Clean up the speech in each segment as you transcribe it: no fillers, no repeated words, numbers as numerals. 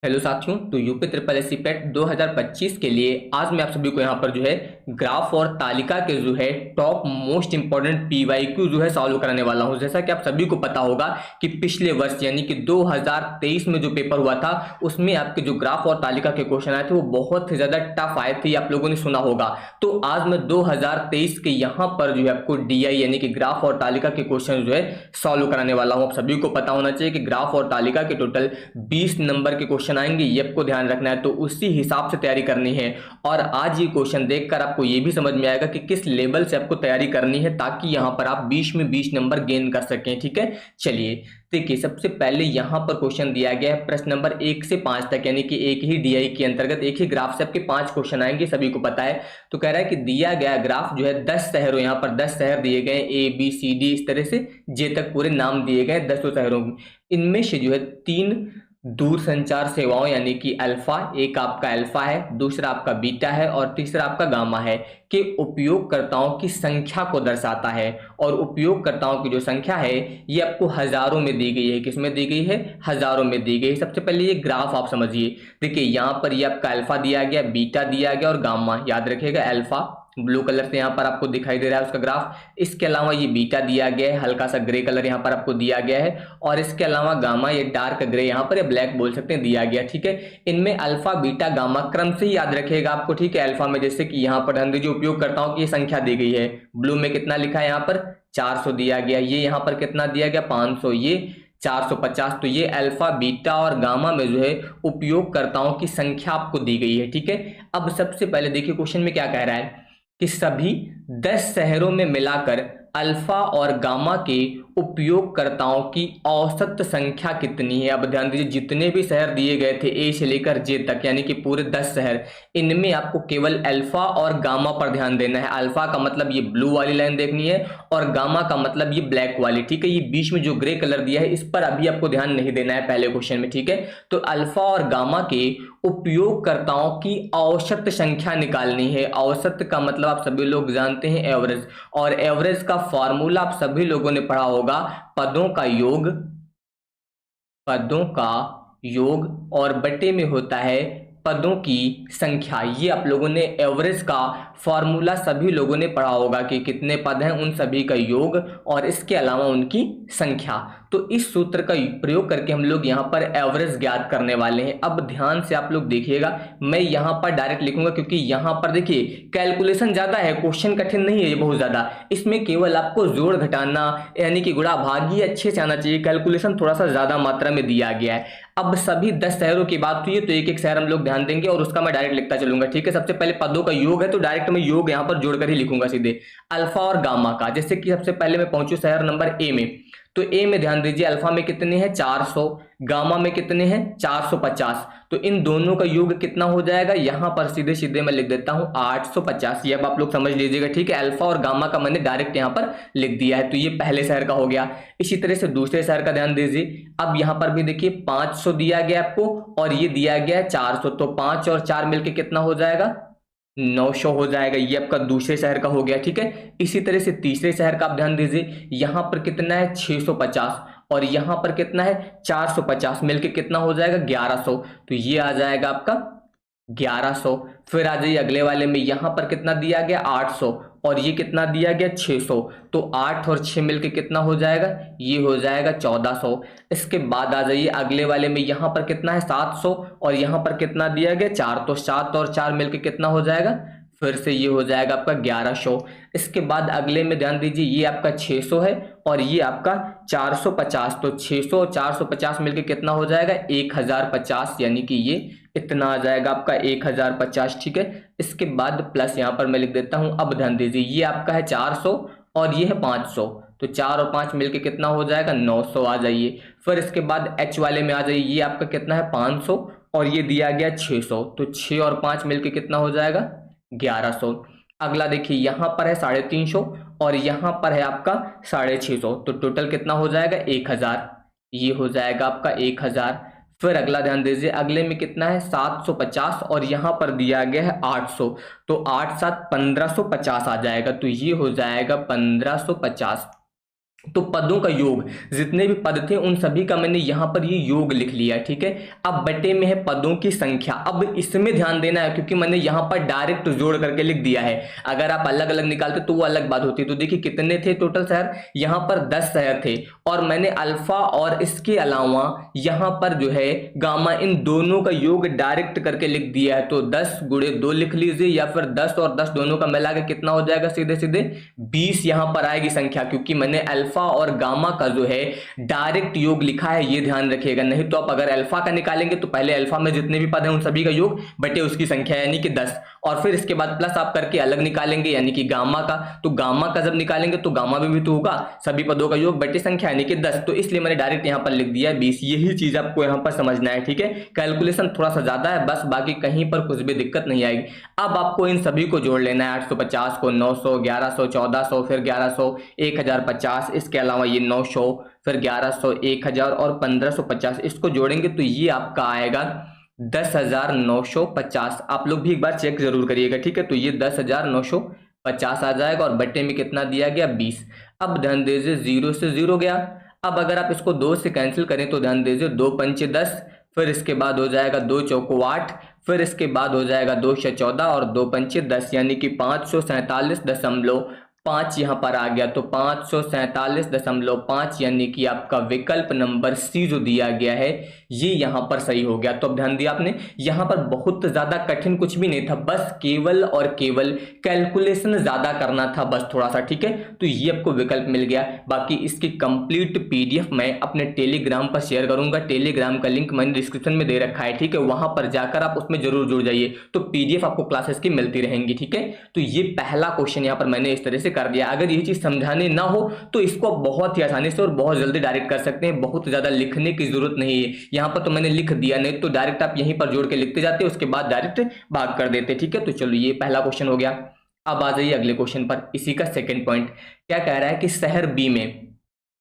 Hello साथियों, तो UP triple S C पेट 2025 के लिए आज मैं आप सभी को यहाँ पर जो है ग्राफ और तालिका के जो है टॉप मोस्ट इंपॉर्टेंट पीवाईक्यू जो है सॉल्व कराने वाला हूँ। जैसा कि आप सभी को पता होगा कि पिछले वर्ष यानी कि 2023 में जो पेपर हुआ था उसमें आपके जो ग्राफ और तालिका के क्वेश्चन आए थे वो बहुत ही ज्यादा टफ आए थे, आप लोगों ने सुना होगा। तो आज मैं 2023 के यहाँ पर जो है आपको डीआई यानी कि ग्राफ और तालिका के क्वेश्चन जो है सॉल्व कराने वाला हूँ। आप सभी को पता होना चाहिए कि ग्राफ और तालिका के टोटल 20 नंबर के क्वेश्चन आएंगे, ये आपको ध्यान रखना है, तो उसी हिसाब से तैयारी करनी है। और आज ये क्वेश्चन देखकर आपको ये भी समझ में आएगा कि किस लेवल से आपको तैयारी करनी है ताकि यहां पर आप 20 में 20 नंबर गेन कर सकें। ठीक है, चलिए देखिए, सबसे पहले यहां पर क्वेश्चन दिया गया है प्रश्न नंबर 1 से 5 तक, यानी कि एक ही डीआई के अंतर्गत एक ही ग्राफ से आपके 5 क्वेश्चन आएंगे, सभी को पता है। तो कह रहा है कि दिया गया ग्राफ जो है 10 शहरों, यहाँ पर 10 शहर दिए गए, ए बी सी डी इस तरह से जे तक पूरे नाम दिए गए 10 शहरों, इनमें से जो है 3 दूर संचार सेवाओं यानी कि अल्फा, एक आपका अल्फा है, दूसरा आपका बीटा है और तीसरा आपका गामा है, के उपयोगकर्ताओं की संख्या को दर्शाता है। और उपयोगकर्ताओं की जो संख्या है ये आपको हजारों में दी गई है। किसमें दी गई है? हजारों में दी गई है। सबसे पहले ये ग्राफ आप समझिए, देखिए यहाँ पर ये आपका अल्फा दिया गया, बीटा दिया गया और गामा, याद रखिएगा अल्फा ब्लू कलर से यहाँ पर आपको दिखाई दे रहा है उसका ग्राफ। इसके अलावा ये बीटा दिया गया है, हल्का सा ग्रे कलर यहाँ पर आपको दिया गया है, और इसके अलावा गामा ये डार्क ग्रे यहाँ पर, ये ब्लैक बोल सकते हैं, दिया गया। ठीक है, इनमें अल्फा बीटा गामा क्रम से ही याद रखिएगा आपको। ठीक है, अल्फा में जैसे कि यहाँ पर ध्यान दीजिए उपयोगकर्ताओं की संख्या दी गई है, ब्लू में कितना लिखा है यहाँ पर 400 दिया गया, ये यहाँ पर कितना दिया गया 500, ये 450। तो ये अल्फा बीटा और गामा में जो है उपयोगकर्ताओं की संख्या आपको दी गई है। ठीक है, अब सबसे पहले देखिए क्वेश्चन में क्या कह रहा है कि सभी 10 शहरों में मिलाकर अल्फा और गामा के उपयोगकर्ताओं की औसत संख्या कितनी है। अब ध्यान दीजिए, जितने भी शहर दिए गए थे ए से लेकर जे तक यानी कि पूरे 10 शहर, इनमें आपको केवल अल्फा और गामा पर ध्यान देना है। अल्फा का मतलब ये ब्लू वाली लाइन देखनी है और गामा का मतलब ये ब्लैक वाली। ठीक है, ये बीच में जो ग्रे कलर दिया है इस पर अभी आपको ध्यान नहीं देना है पहले क्वेश्चन में। ठीक है, तो अल्फा और गामा के उपयोगकर्ताओं की औसत संख्या निकालनी है। औसत का मतलब आप सभी लोग जानते हैं एवरेज, और एवरेज का फॉर्मूला आप सभी लोगों ने पढ़ा होगा, पदों का योग, पदों का योग और बटे में होता है पदों की संख्या। ये आप लोगों ने एवरेज का फॉर्मूला सभी लोगों ने पढ़ा होगा कि कितने पद हैं उन सभी का योग और इसके अलावा उनकी संख्या। तो इस सूत्र का प्रयोग करके हम लोग यहाँ पर एवरेज ज्ञात करने वाले हैं। अब ध्यान से आप लोग देखिएगा, मैं यहाँ पर डायरेक्ट लिखूंगा क्योंकि यहाँ पर देखिए कैलकुलेशन ज्यादा है, क्वेश्चन कठिन नहीं है ये बहुत ज्यादा। इसमें केवल आपको जोड़ घटाना यानी कि गुणा भाग ही अच्छे से आना चाहिए, कैलकुलेशन थोड़ा सा ज्यादा मात्रा में दिया गया है। अब सभी 10 शहरों की बात हुई है तो एक एक शहर हम लोग ध्यान देंगे और उसका मैं डायरेक्ट लिखता चलूंगा। ठीक है, सबसे पहले पदों का योग है तो डायरेक्ट मैं योग यहाँ पर जोड़कर ही लिखूंगा सीधे, अल्फा और गामा का। जैसे कि सबसे पहले मैं पहुंचू शहर नंबर ए में, तो ए में ध्यान दीजिए अल्फा में कितने हैं 400, गामा में कितने हैं 450, तो इन दोनों का योग कितना हो जाएगा, यहां पर सीधे सीधे मैं लिख देता हूं 850। ये अब आप लोग समझ लीजिएगा। ठीक है, अल्फा और गामा का मैंने डायरेक्ट यहां पर लिख दिया है, तो ये पहले शहर का हो गया। इसी तरह से दूसरे शहर का ध्यान दीजिए, अब यहां पर भी देखिए 500 दिया गया आपको और ये दिया गया 400, तो 5 और 4 मिलके कितना हो जाएगा 900 हो जाएगा। ये आपका दूसरे शहर का हो गया। ठीक है, इसी तरह से तीसरे शहर का आप ध्यान दीजिए, यहां पर कितना है 650 और यहां पर कितना है 450, मिलके कितना हो जाएगा 1100, तो ये आ जाएगा आपका 1100। फिर आ जाइए अगले वाले में, यहां पर कितना दिया गया 800 और ये कितना दिया गया 600, तो 8 और 6 मिलके कितना हो जाएगा, ये हो जाएगा 1400। इसके बाद आ जाइए अगले वाले में, यहां पर कितना है 700 और यहां पर कितना दिया गया 4, तो 7 और 4 मिलके कितना हो जाएगा, फिर से ये हो जाएगा आपका 1100। इसके बाद अगले में ध्यान दीजिए, ये आपका 600 है और ये आपका 450, तो 600 और 450 मिलके कितना हो जाएगा 1050, यानी कि ये इतना आ जाएगा आपका 1050। ठीक है, इसके बाद प्लस यहाँ पर मैं लिख देता हूं। अब ध्यान दीजिए, ये आपका है 400 और ये है 500, तो 4 और 5 मिलके कितना हो जाएगा 900। आ जाइए फिर इसके बाद एच वाले में आ जाइए, ये आपका कितना है 500 और ये दिया गया 600, तो 6 और 5 मिलके कितना हो जाएगा 1100। अगला देखिए, यहां पर है 350 और यहां पर है आपका 650, तो टोटल कितना हो जाएगा 1000, ये हो जाएगा आपका 1000। फिर अगला ध्यान दीजिए, अगले में कितना है 750 और यहां पर दिया गया है 800, तो 8 7 1550 आ जाएगा, तो ये हो जाएगा 1550। तो पदों का योग, जितने भी पद थे उन सभी का मैंने यहां पर ये योग लिख लिया, ठीक है। अब बटे में है पदों की संख्या। अब इसमें ध्यान देना है क्योंकि मैंने यहां पर डायरेक्ट जोड़ करके लिख दिया है। अगर आप अलग अलग निकालते तो वो अलग बात होती। तो देखिए कितने थे टोटल शहर, यहां पर 10 शहर थे और मैंने अल्फा और इसके अलावा यहां पर जो है गामा, इन दोनों का योग डायरेक्ट करके लिख दिया है। तो 10 गुणे 2 लिख लीजिए, या फिर 10 और 10 दोनों का मिला के कितना हो जाएगा, सीधे सीधे 20 यहां पर आएगी संख्या, क्योंकि मैंने अल्फा और गामा का जो है डायरेक्ट योग लिखा है, ये ध्यान रखिएगा। नहीं तो आप अगर अल्फा का निकालेंगे तो पहले अल्फा में जितने भी पद हैं उन सभी का योग बटे उसकी संख्या यानी कि 10, और फिर इसके बाद प्लस आप करके अलग निकालेंगे यानी कि गामा का। तो गामा का जब निकालेंगे तो गामा में भी तो होगा सभी पदों का योग बटे संख्या यानी कि 10। तो इसलिए मैंने डायरेक्ट यहां पर लिख दिया 20। यही चीज आपको यहां पर समझना है, ठीक है। कैलकुलेशन थोड़ा सा ज्यादा है बस, बाकी कहीं पर कुछ भी दिक्कत नहीं आएगी। अब आपको इन सभी को जोड़ लेना है, 850 को 900, 1100, 1400, फिर 1100, 1050, इसके अलावा ये 900, फिर 1100, 1000 और 1550, इसको जोड़ेंगे तो ये आपका आएगा 10,950। आप लोग भी एक बार चेक जरूर करिएगा, ठीक है। तो ये 10,950 आ जाएगा और बटे में कितना दिया गया, 20। अब ध्यान दीजिए 0 से 0 गया। अब अगर आप इसको 2 से कैंसिल करें तो ध्यान दीजिए 2 पंचे 10, फिर इसके बाद हो जाएगा 2 चौको 8, फिर इसके बाद हो जाएगा 2 से 14 और 2 पंचे 10 यानी कि 547.5 यहाँ पर आ गया। तो 547.5 यानी कि आपका विकल्प नंबर सी जो दिया गया है ये यहाँ पर सही हो गया। तो अब ध्यान दिया आपने, यहाँ पर बहुत ज्यादा कठिन कुछ भी नहीं था, बस केवल और केवल कैलकुलेशन ज्यादा करना था बस थोड़ा सा, ठीक है। तो ये आपको विकल्प मिल गया। बाकी इसकी कंप्लीट पीडीएफ मैं अपने टेलीग्राम पर शेयर करूंगा। टेलीग्राम का लिंक मैंने डिस्क्रिप्शन में दे रखा है, ठीक है। वहां पर जाकर आप उसमें जरूर जुड़ जाइए, तो पीडीएफ आपको क्लासेस की मिलती रहेंगी, ठीक है। तो ये पहला क्वेश्चन यहाँ पर मैंने इस तरह से कर दिया। अगर ये चीज समझाने ना हो तो इसको बहुत ही आसानी से और बहुत जल्दी डायरेक्ट कर सकते हैं, बहुत ज्यादा लिखने की जरूरत नहीं है। यहाँ पर तो मैंने लिख दिया, नहीं तो डायरेक्ट आप यहीं पर जोड़ के लिखते जाते, उसके बाद डायरेक्ट भाग कर देते, ठीक है। तो चलो ये पहला क्वेश्चन हो गया। अब आ जाइए अगले क्वेश्चन पर। इसी का सेकंड पॉइंट क्या कह रहा है कि शहर बी में,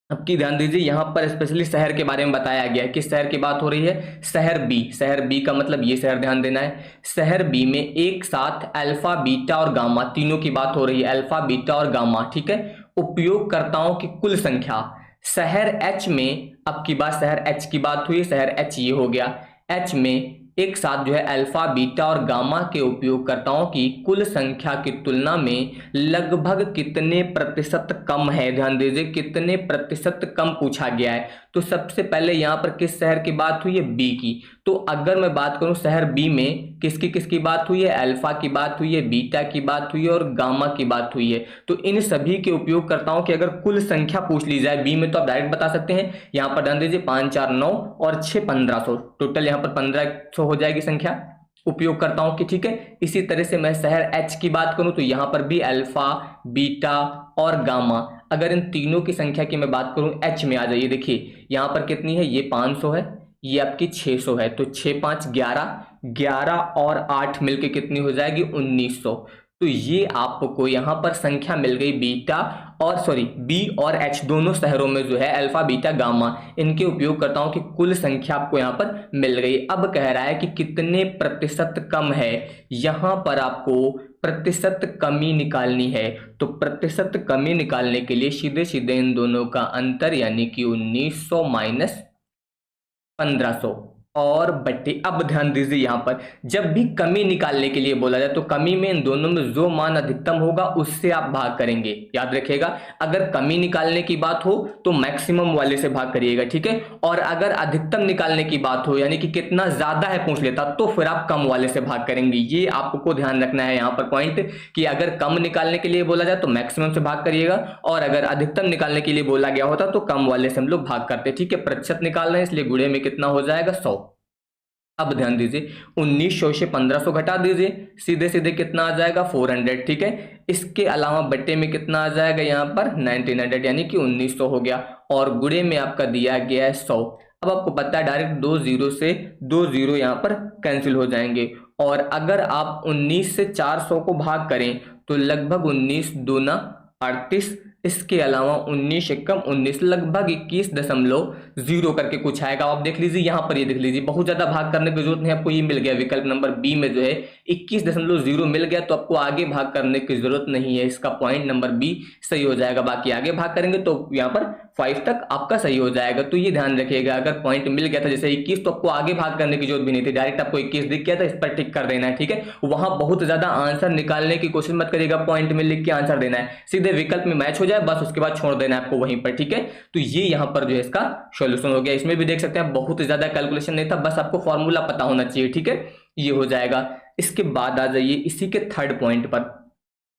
अब की ध्यान दीजिए यहाँ पर स्पेशली शहर के बारे में बताया गया है। किस शहर की बात हो रही है, शहर बी। शहर बी का मतलब ये शहर ध्यान देना है। शहर बी में एक साथ अल्फा बीटा और गामा तीनों की बात हो रही है, अल्फा बीटा और गामा, ठीक है। उपयोगकर्ताओं की कुल संख्या शहर एच में, अब की बात शहर एच की बात हुई, शहर एच ये हो गया। एच में एक साथ जो है अल्फा बीटा और गामा के उपयोगकर्ताओं की कुल संख्या की तुलना में लगभग कितने प्रतिशत कम है। ध्यान दीजिए कितने प्रतिशत कम पूछा गया है। तो सबसे पहले यहाँ पर किस शहर की बात हुई है, बी की। तो अगर मैं बात करूं शहर बी में किसकी बात हुई है, अल्फा की बात हुई है, बीटा की बात हुई है और गामा की बात हुई है। तो इन सभी के उपयोगकर्ताओं की अगर कुल संख्या पूछ ली जाए बी में तो आप डायरेक्ट बता सकते हैं। यहाँ पर ध्यान दीजिए 5 4 9 और 6 1500, टोटल यहाँ पर 1500 हो जाएगी संख्या उपयोगकर्ताओं की, ठीक है। इसी तरह से मैं शहर एच की बात करूं तो यहाँ पर भी अल्फा बीटा और गामा, अगर इन तीनों की संख्या की मैं बात करूं एच में, आ जाइए देखिए यहाँ पर कितनी है, ये 500 है, ये आपकी 600 है। तो 6 5 11, 11 और 8 मिलके कितनी हो जाएगी, 1900। तो ये आपको यहाँ पर संख्या मिल गई बीटा और सॉरी बी और एच दोनों शहरों में जो है अल्फा बीटा गामा, इनके उपयोगकर्ताओं की कुल संख्या आपको यहाँ पर मिल गई। अब कह रहा है कि कितने प्रतिशत कम है, यहाँ पर आपको प्रतिशत कमी निकालनी है। तो प्रतिशत कमी निकालने के लिए सीधे सीधे इन दोनों का अंतर यानी कि 1900 माइनस 1500 और बट्टे। अब ध्यान दीजिए यहाँ पर जब भी कमी निकालने के लिए बोला जाए तो कमी में इन दोनों में जो मान अधिकतम होगा उससे आप भाग करेंगे, याद रखिएगा। अगर कमी निकालने की बात हो तो मैक्सिमम वाले से भाग करिएगा, ठीक है। और अगर अधिकतम निकालने की बात हो यानी कि कितना ज्यादा है पूछ लेता तो फिर आप कम वाले से भाग करेंगे। ये आपको ध्यान रखना है यहाँ पर पॉइंट कि अगर कम निकालने के लिए बोला जाए तो मैक्सिमम से भाग करिएगा और अगर अधिकतम निकालने के लिए बोला गया होता तो कम वाले से हम लोग भाग करते, ठीक है। प्रतिशत निकालना है इसलिए गुणे में कितना हो जाएगा, 100। अब ध्यान दीजिए 1900 से 1500 घटा दीजिए, सीधे सीधे कितना आ जाएगा, 400, ठीक है। इसके अलावा बट्टे में कितना आ जाएगा यहाँ पर 1900 यानी कि 1900 हो गया और गुणे में आपका दिया गया है 100। अब आपको पता है डायरेक्ट 2 0 से 2 0 यहाँ पर कैंसिल हो जाएंगे और अगर आप 19 से 400 को भाग करें तो लगभग 19 दूना 38 इसके अलावा 19 से कम 19 लगभग 21.0 करके कुछ आएगा। आप देख लीजिए यहाँ पर, ये देख लीजिए, बहुत ज्यादा भाग करने की जरूरत नहीं, आपको ये मिल गया विकल्प नंबर बी में जो है 21.0 मिल गया, तो आपको आगे भाग करने की जरूरत नहीं है। इसका पॉइंट नंबर बी सही हो जाएगा। बाकी आगे भाग करेंगे तो यहाँ पर 5 तक आपका सही हो जाएगा। तो ये ध्यान रखिएगा, अगर पॉइंट मिल गया था जैसे 21, तो आपको आगे भाग करने की जरूरत भी नहीं थी, डायरेक्ट आपको 21 दिख गया था, इस पर टिक कर देना है, ठीक है। वहां बहुत ज्यादा आंसर निकालने की कोशिश मत करिएगा, पॉइंट में लिख के आंसर देना है, सीधे विकल्प में मैच हो जाए बस, उसके बाद छोड़ देना है आपको वहीं पर, ठीक है। तो ये यहाँ पर जो है इसका सॉल्यूशन हो गया। इसमें भी देख सकते हैं बहुत ज्यादा कैलकुलेशन नहीं था, बस आपको फॉर्मूला पता होना चाहिए, ठीक है, ये हो जाएगा। इसके बाद आ जाइए इसी के थर्ड पॉइंट पर।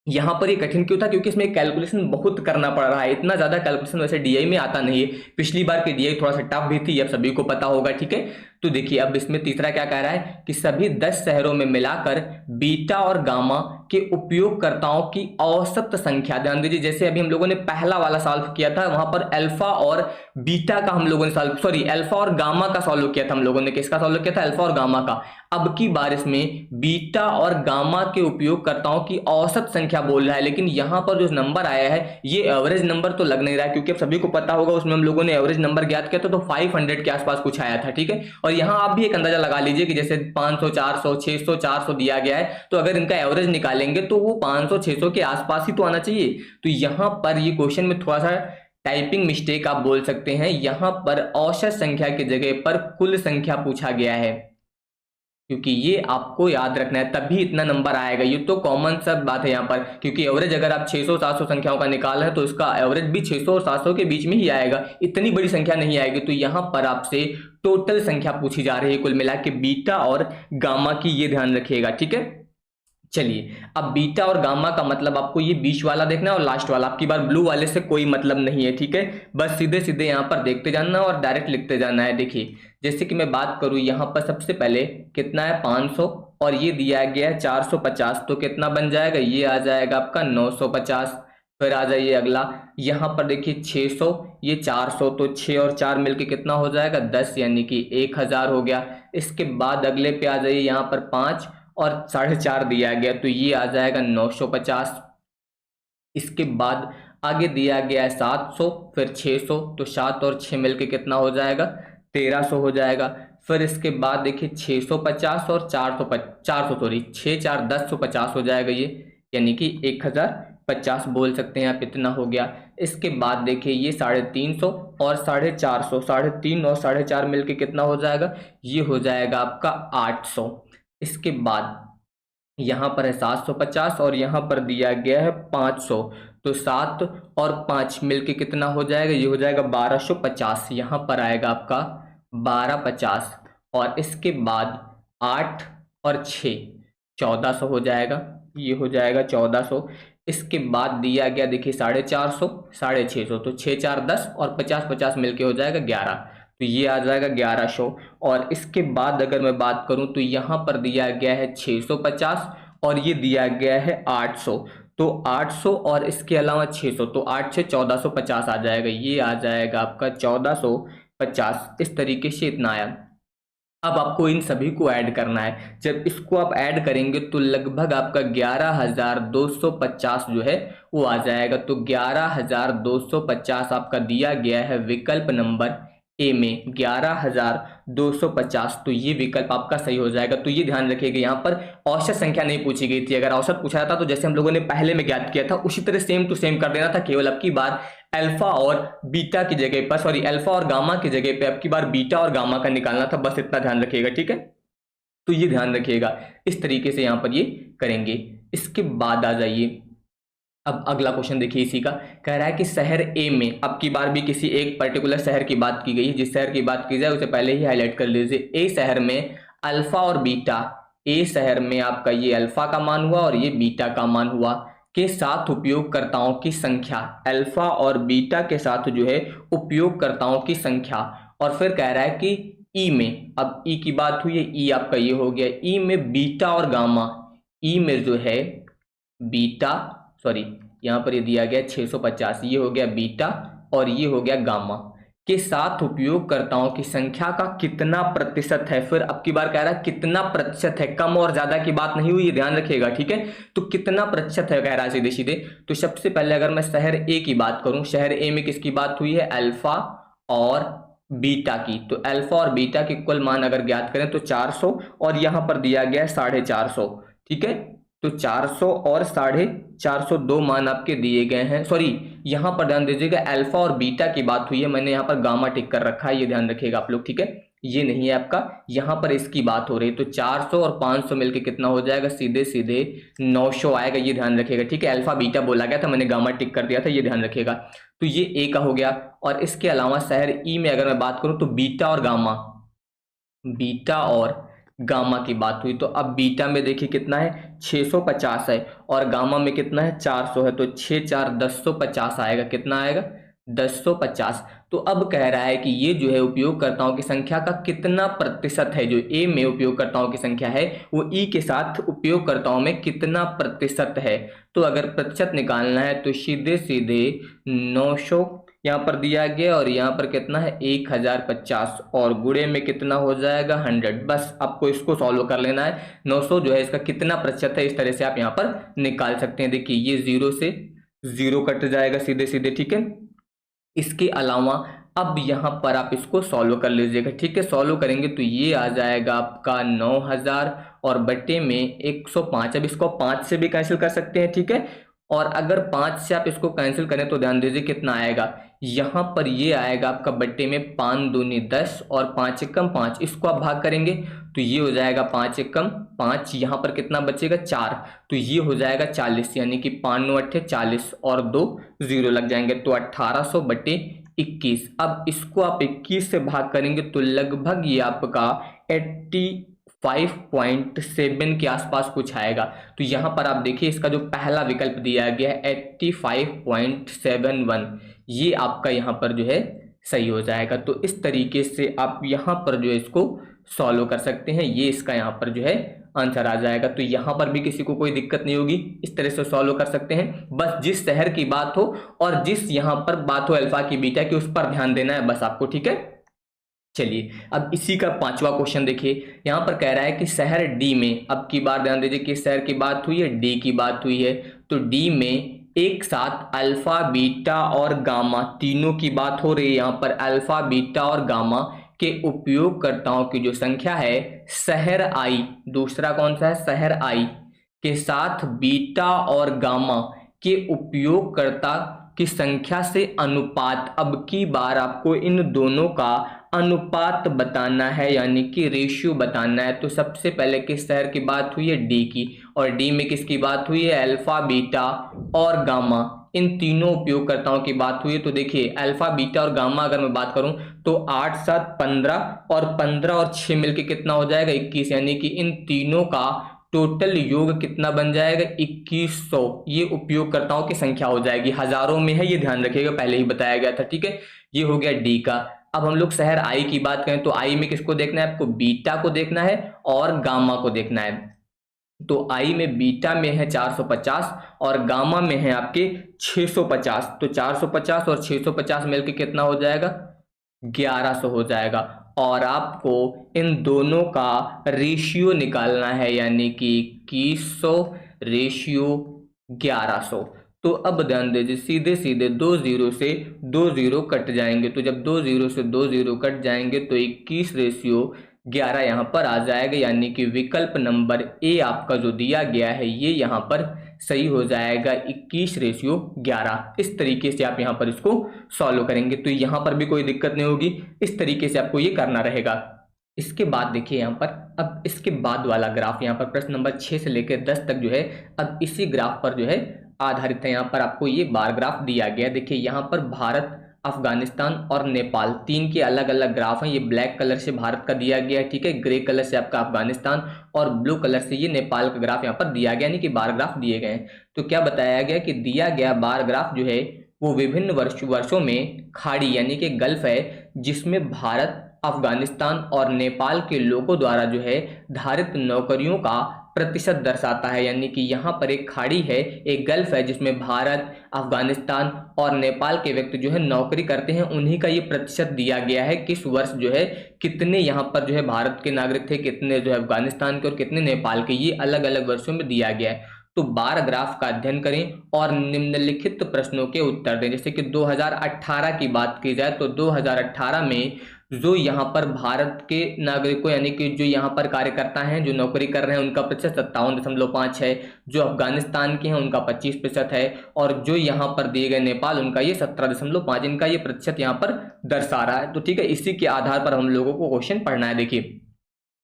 यहां पर ये कठिन क्यों था? क्योंकि इसमें कैलकुलेशन बहुत करना पड़ रहा है, इतना ज्यादा कैलकुलेशन वैसे डीआई में आता नहीं है। पिछली बार की डीआई थोड़ा सा टफ भी थी, अब सभी को पता होगा, ठीक है। तो देखिए अब इसमें तीसरा क्या कह रहा है कि सभी 10 शहरों में मिलाकर बीटा और गामा के उपयोगकर्ताओं की औसत संख्या, ध्यान दीजिए जैसे अभी हम लोगों ने पहला वाला सॉल्व किया था, वहां पर अल्फा और बीटा का हम लोगों ने सॉल्व, सॉरी अल्फा और गामा का सॉल्व किया था हम लोगों ने। किसका सॉल्व किया था? अल्फा और गामा का। अब की बार इसमें बीटा और गामा के उपयोगकर्ताओं की औसत संख्या बोल रहा है, लेकिन यहां पर जो नंबर आया है ये एवरेज नंबर तो लग नहीं रहा है, क्योंकि अब सभी को पता होगा उसमें हम लोगों ने एवरेज नंबर ज्ञात किया था तो 500 के आसपास कुछ आया था, ठीक है। और यहां आप भी एक अंदाजा लगा लीजिए कि जैसे 500, 400, 600, 400 दिया गया है, तो अगर इनका एवरेज निकालेंगे तो वो 500, 600 के आसपास ही तो आना चाहिए। तो यहां पर ये क्वेश्चन में थोड़ा सा टाइपिंग मिस्टेक आप बोल सकते हैं, यहां पर औसत संख्या की जगह पर कुल संख्या पूछा गया है, क्योंकि ये आपको याद रखना है, तभी इतना नंबर आएगा। ये तो कॉमन सब बात है यहाँ पर, क्योंकि एवरेज अगर आप 600, 700 संख्याओं का निकाल रहे हैं तो इसका एवरेज भी 600 और 700 के बीच में ही आएगा, इतनी बड़ी संख्या नहीं आएगी। तो यहाँ पर आपसे टोटल संख्या पूछी जा रही है कुल मिला के बीटा और गामा की, ये ध्यान रखिएगा, ठीक है। चलिए अब बीटा और गामा का मतलब आपको ये बीच वाला देखना है और लास्ट वाला, आपकी बार ब्लू वाले से कोई मतलब नहीं है, ठीक है। बस सीधे सीधे यहाँ पर देखते जाना और डायरेक्ट लिखते जाना है। देखिए जैसे कि मैं बात करूं यहाँ पर सबसे पहले कितना है 500 और ये दिया गया है 450, तो कितना बन जाएगा? ये आ जाएगा आपका 950। फिर आ जाइए अगला, यहाँ पर देखिए 600, ये 400, तो 6 और 4 मिलके कितना हो जाएगा? 10, यानी कि 1000 हो गया। इसके बाद अगले पे आ जाइए, यहाँ पर 5 और 4.5 दिया गया, तो ये आ जाएगा 950। इसके बाद आगे दिया गया है 700, फिर 600, तो 7 और 6 मिलके कितना हो जाएगा? 1300 हो जाएगा। फिर इसके बाद देखिए 650 और 400 सॉरी 6 4 1050 हो जाएगा ये, यानी कि 1050 बोल सकते हैं आप, इतना हो गया। इसके बाद देखिए ये 350 और 450, 3.5 और 4.5 मिलके कितना हो जाएगा? ये हो जाएगा आपका 800। इसके बाद यहाँ पर है 750 और यहाँ पर दिया गया है 500, तो 7 और 5 मिलके कितना हो जाएगा? ये हो जाएगा 1250, यहाँ पर आएगा आपका 1250। और इसके बाद 8 और 6 1400 हो जाएगा, ये हो जाएगा 1400। इसके बाद दिया गया देखिए 450, 650, तो 6 4 10 और 50 50 मिलके हो जाएगा 11, तो ये आ जाएगा 1100। और इसके बाद अगर मैं बात करूं तो यहाँ पर दिया गया है 650 और ये दिया गया है 800, तो 800 और इसके अलावा 600, तो 8 से 1450 आ जाएगा, ये आ जाएगा आपका 1450। इस तरीके से इतना आया। अब आपको इन सभी को ऐड करना है, जब इसको आप ऐड करेंगे तो लगभग आपका 11,250 जो है वो आ जाएगा। तो 11,250 आपका दिया गया है विकल्प नंबर ए में, 11,250, तो ये विकल्प आपका सही हो जाएगा। तो ये ध्यान रखिएगा, यहाँ पर औसत संख्या नहीं पूछी गई थी, अगर औसत पूछा था तो जैसे हम लोगों ने पहले में ज्ञात किया था उसी तरह सेम टू सेम कर देना था, केवल अब की बार अल्फा और बीटा की जगह पर, सॉरी अल्फा और गामा की जगह पे अब की बार बीटा और गामा का निकालना था, बस इतना ध्यान रखिएगा, ठीक है। तो ये ध्यान रखिएगा, इस तरीके से यहाँ पर ये करेंगे। इसके बाद आ जाइए, अब अगला क्वेश्चन देखिए इसी का, कह रहा है कि शहर ए में, अब की बार भी किसी एक पर्टिकुलर शहर की बात की गई है, जिस शहर की बात की जाए उसे पहले ही हाईलाइट कर लीजिए। ए शहर में अल्फा और बीटा, ए शहर में आपका ये अल्फा का मान हुआ और ये बीटा का मान हुआ, के साथ उपयोगकर्ताओं की संख्या, अल्फा और बीटा के साथ जो है उपयोगकर्ताओं की संख्या। और फिर कह रहा है कि ई में, अब ई की बात हुई है, ई आपका ये हो गया, ई में बीटा और गामा, ई में जो है बीटा, सॉरी यहाँ पर ये दिया गया 650, ये हो गया बीटा और ये हो गया गामा, के साथ उपयोगकर्ताओं की संख्या का कितना प्रतिशत है। फिर अब की बार कह रहा है कितना प्रतिशत है, कम और ज्यादा की बात नहीं हुई, ध्यान रखिएगा, ठीक है। तो कितना प्रतिशत है कह रहा है सीधे सीधे। तो सबसे पहले अगर मैं शहर ए की बात करूं, शहर ए में किसकी बात हुई है, अल्फा और बीटा की। तो अल्फा और बीटा के कुल मान अगर ज्ञात करें तो 400, और यहां पर दिया गया है 450, ठीक है। तो 400 और 450 दो मान आपके दिए गए हैं। सॉरी, यहां पर ध्यान दीजिएगा अल्फा और बीटा की बात हुई है, मैंने यहां पर गामा टिक कर रखा है, ये ध्यान रखिएगा आप लोग, ठीक है। ये नहीं है आपका, यहां पर इसकी बात हो रही है। तो 400 और 500 मिलके कितना हो जाएगा, सीधे सीधे 900 आएगा, ये ध्यान रखिएगा, ठीक है। अल्फा बीटा बोला गया था, मैंने गामा टिक कर दिया था, ये ध्यान रखिएगा। तो ये ए का हो गया। और इसके अलावा शहर ई में अगर मैं बात करूं तो बीटा और गामा, बीटा और गामा की बात हुई। तो अब बीटा में देखिए कितना है, 650 है, और गामा में कितना है, 400 है। तो 6 4 1050 आएगा, कितना आएगा, 1050। तो अब कह रहा है कि ये जो है उपयोगकर्ताओं की संख्या का कितना प्रतिशत है, जो ए में उपयोगकर्ताओं की संख्या है वो ई के साथ उपयोगकर्ताओं में कितना प्रतिशत है। तो अगर प्रतिशत निकालना है तो सीधे सीधे 900 यहाँ पर दिया गया, और यहाँ पर कितना है 1050, और गुणे में कितना हो जाएगा 100। बस आपको इसको सॉल्व कर लेना है। 900 जो है इसका कितना प्रतिशत है, इस तरह से आप यहाँ पर निकाल सकते हैं। देखिए ये 0 से 0 कट जाएगा सीधे सीधे, ठीक है। इसके अलावा अब यहाँ पर आप इसको सॉल्व कर लीजिएगा, ठीक है। सॉल्व करेंगे तो ये आ जाएगा आपका 9000 और बटे में 105। अब इसको 5 से भी कैंसिल कर सकते हैं, ठीक है। और अगर 5 से आप इसको कैंसिल करें तो ध्यान दीजिए कितना आएगा, यहाँ पर ये आएगा आपका बट्टे में 5 दूनी 10 और 5 एकम 5, इसको आप भाग करेंगे तो ये हो जाएगा 5 एकम 5, यहाँ पर कितना बचेगा 4, तो ये हो जाएगा 40, यानी कि 5 9 8 40 और 2 0 लग जाएंगे, तो 1800 बटे 21। अब इसको आप 21 से भाग करेंगे तो लगभग ये आपका 85.7 के आसपास कुछ आएगा। तो यहाँ पर आप देखिए इसका जो पहला विकल्प दिया गया है 85.71, ये आपका यहाँ पर जो है सही हो जाएगा। तो इस तरीके से आप यहाँ पर जो है इसको सॉल्व कर सकते हैं, ये इसका यहाँ पर जो है आंसर आ जाएगा। तो यहाँ पर भी किसी को कोई दिक्कत नहीं होगी, इस तरह से सॉल्व कर सकते हैं। बस जिस शहर की बात हो और जिस यहाँ पर बात हो अल्फा की बीटा की, उस पर ध्यान देना है बस आपको, ठीक है। चलिए अब इसी का 5वां क्वेश्चन देखिए, यहाँ पर कह रहा है कि शहर डी में, अब की बार ध्यान दीजिए किस शहर की बात हुई है, डी की बात हुई है। तो डी में एक साथ अल्फा बीटा और गामा तीनों की बात हो रही है। यहाँ पर अल्फा बीटा और गामा के उपयोगकर्ताओं की जो संख्या है शहर आई, दूसरा कौन सा है, शहर आई के साथ बीटा और गामा के उपयोगकर्ता की संख्या से अनुपात। अब की बार आपको इन दोनों का अनुपात बताना है, यानी कि रेशियो बताना है। तो सबसे पहले किस शहर की बात हुई है, डी की, और डी में किसकी बात हुई है, अल्फा बीटा और गामा, इन तीनों उपयोगकर्ताओं की बात हुई है। तो देखिए अल्फा बीटा और गामा अगर मैं बात करूं तो 8 7 15 और 15 और 6 मिलके कितना हो जाएगा 21, यानी कि इन तीनों का टोटल योग कितना बन जाएगा 2100। ये उपयोगकर्ताओं की संख्या हो जाएगी, हजारों में है, ये ध्यान रखिएगा, पहले ही बताया गया था, ठीक है। ये हो गया डी का। अब हम लोग शहर आई की बात करें तो आई में किसको देखना है, आपको बीटा को देखना है और गामा को देखना है। तो आई में बीटा में है 450 और गामा में है आपके 650। तो 450 और 650 मिलकर कितना हो जाएगा 1100 हो जाएगा, और आपको इन दोनों का रेशियो निकालना है, यानी कि 2100 रेशियो 1100। तो अब ध्यान दीजिए सीधे सीधे 2 0 से 2 0 कट जाएंगे। तो जब 2 0 से 2 0 कट जाएंगे तो 21 रेशियो 11 यहाँ पर आ जाएगा, यानी कि विकल्प नंबर ए आपका जो दिया गया है ये यहाँ पर सही हो जाएगा 21 रेशियो 11। इस तरीके से आप यहाँ पर इसको सॉल्व करेंगे तो यहाँ पर भी कोई दिक्कत नहीं होगी, इस तरीके से आपको ये करना रहेगा। इसके बाद देखिए यहाँ पर, अब इसके बाद वाला ग्राफ यहाँ पर प्रश्न नंबर 6 से लेकर 10 तक जो है अब इसी ग्राफ पर जो है आधारित है। यहाँ पर आपको ये बार ग्राफ दिया गया है। देखिए यहाँ पर भारत, अफगानिस्तान और नेपाल, तीन के अलग अलग ग्राफ हैं। ये ब्लैक कलर से भारत का दिया गया है, ठीक है, ग्रे कलर से आपका अफगानिस्तान और ब्लू कलर से ये नेपाल का ग्राफ यहाँ पर दिया गया, यानी कि बार ग्राफ दिए गए हैं। तो क्या बताया गया कि दिया गया बार ग्राफ जो है वो विभिन्न वर्षों में खाड़ी यानी कि गल्फ है जिसमें भारत अफगानिस्तान और नेपाल के लोगों द्वारा जो है धारित नौकरियों का प्रतिशत दर्शाता है। यानी कि यहाँ पर एक खाड़ी है, एक गल्फ है, जिसमें भारत, अफगानिस्तान और नेपाल के व्यक्ति जो है नौकरी करते हैं। उन्हीं का ये प्रतिशत दिया गया है, किस वर्ष जो है कितने यहाँ पर जो है भारत के नागरिक थे, कितने जो है अफगानिस्तान के और कितने नेपाल के, ये अलग अलग वर्षों में दिया गया है। तो बार ग्राफ का अध्ययन करें और निम्नलिखित प्रश्नों के उत्तर दें। जैसे कि 2018 की बात की जाए तो 2018 में जो यहाँ पर भारत के नागरिकों यानी कि जो यहाँ पर कार्यकर्ता हैं, जो नौकरी कर रहे हैं, उनका प्रतिशत 57.5 है। जो अफगानिस्तान के हैं उनका 25% है, और जो यहाँ पर दिए गए नेपाल, उनका ये 17.5, इनका ये प्रतिशत यहाँ पर दर्शा रहा है। तो ठीक है, इसी के आधार पर हम लोगों को क्वेश्चन पढ़ना है। देखिए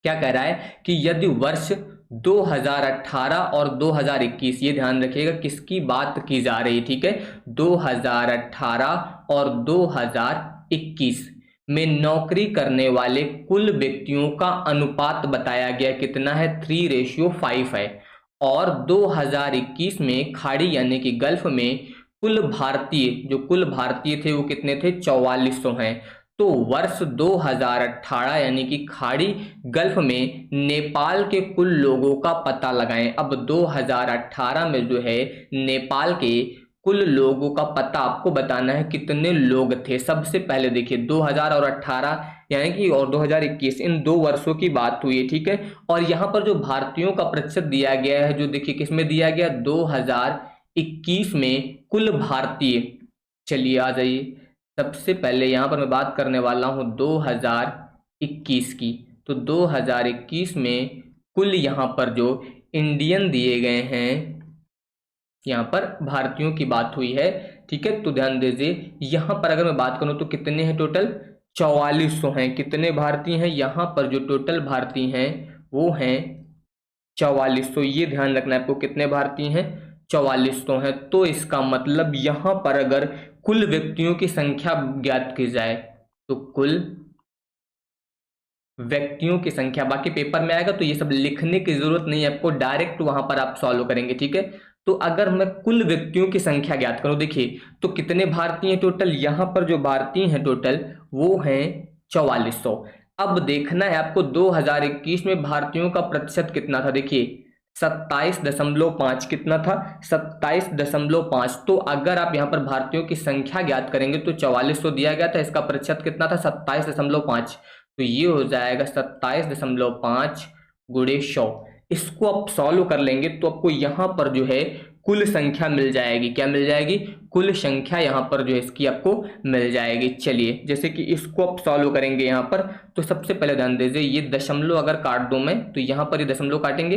क्या कह रहा है कि यदि वर्ष 2018 और 2021, ये ध्यान रखिएगा किसकी बात की जा रही है, ठीक है, 2018 और 2021 में नौकरी करने वाले कुल व्यक्तियों का अनुपात बताया गया कितना है, 3:5 है। और 2021 में खाड़ी यानी कि गल्फ में कुल भारतीय थे वो कितने थे, 4400 हैं। तो वर्ष 2018 यानी कि खाड़ी गल्फ में नेपाल के कुल लोगों का पता लगाएं। अब 2018 में जो है नेपाल के कुल लोगों का पता आपको बताना है कितने लोग थे। सबसे पहले देखिए 2000 और 18 यानी कि और 2021, इन 2 वर्षों की बात हुई है, ठीक है। और यहाँ पर जो भारतीयों का प्रतिशत दिया गया है, जो देखिए किसमें दिया गया, 2021 में कुल भारतीय। चलिए आ जाइए, सबसे पहले यहाँ पर मैं बात करने वाला हूँ 2021 की। तो 2021 में कुल यहाँ पर जो इंडियन दिए गए हैं, यहाँ पर भारतीयों की बात हुई है, ठीक है। तो ध्यान दीजिए यहाँ पर अगर मैं बात करूँ तो कितने हैं टोटल, 4400 हैं। कितने भारतीय हैं, यहाँ पर जो टोटल भारतीय हैं वो हैं 4400। ये ध्यान रखना है आपको, कितने भारतीय हैं, 4400 हैं। तो इसका मतलब यहाँ पर अगर कुल व्यक्तियों की संख्या ज्ञात की जाए तो कुल व्यक्तियों की संख्या, बाकी पेपर में आएगा तो ये सब लिखने की जरूरत नहीं है आपको, डायरेक्ट वहां पर आप सॉल्व करेंगे, ठीक है। तो अगर मैं कुल व्यक्तियों की संख्या ज्ञात करूं, देखिए तो कितने भारतीय हैं टोटल, यहां पर जो भारतीय हैं टोटल वो हैं 4400। अब देखना है आपको 2021 में भारतीयों का प्रतिशत कितना था, देखिए 27.5 कितना था, 27.5। तो अगर आप यहाँ पर भारतीयों की संख्या ज्ञात करेंगे तो 4400 दिया गया था, इसका प्रतिशत कितना था, 27.5। तो ये हो जाएगा 27.5 गुणे 100। इसको आप सॉल्व कर लेंगे तो आपको यहाँ पर जो है कुल संख्या मिल जाएगी। क्या मिल जाएगी, कुल संख्या यहाँ पर जो है इसकी आपको मिल जाएगी। चलिए जैसे कि इसको आप सॉल्व करेंगे यहाँ पर, तो सबसे पहले ध्यान दीजिए ये दशमलव अगर काट दूं मैं तो यहाँ पर ये दशमलव काटेंगे,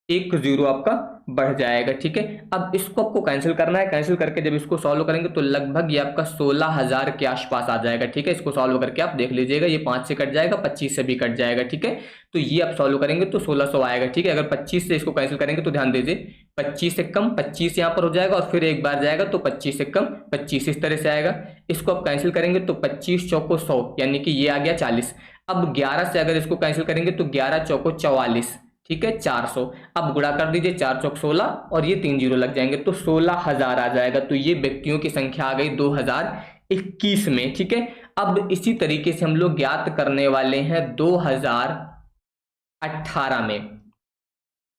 1 0 आपका बढ़ जाएगा, ठीक है। अब इसको आपको कैंसिल करना है, कैंसिल करके जब इसको सॉल्व करेंगे तो लगभग ये आपका 16,000 के आसपास आ जाएगा, ठीक है। इसको सॉल्व करके आप देख लीजिएगा, ये 5 से कट जाएगा, 25 से भी कट जाएगा, ठीक है। तो ये आप सॉल्व करेंगे तो 1600 आएगा, ठीक है। अगर 25 से इसको कैंसिल करेंगे तो ध्यान दीजिए 25 से कम 25 यहाँ पर हो जाएगा, और फिर एक बार जाएगा तो 25 से कम 25 इस तरह से आएगा। इसको आप कैंसिल करेंगे तो 25 चौको 100 यानी कि ये आ गया 40। अब 11 से अगर इसको कैंसिल करेंगे तो 11 चौको 44, ठीक है, 400। अब गुणा कर दीजिए, 4 चौक 16 और ये 3 जीरो लग जाएंगे तो 16,000 आ जाएगा। तो ये व्यक्तियों की संख्या आ गई 2021 में, ठीक है। अब इसी तरीके से हम लोग ज्ञात करने वाले हैं 2018 में।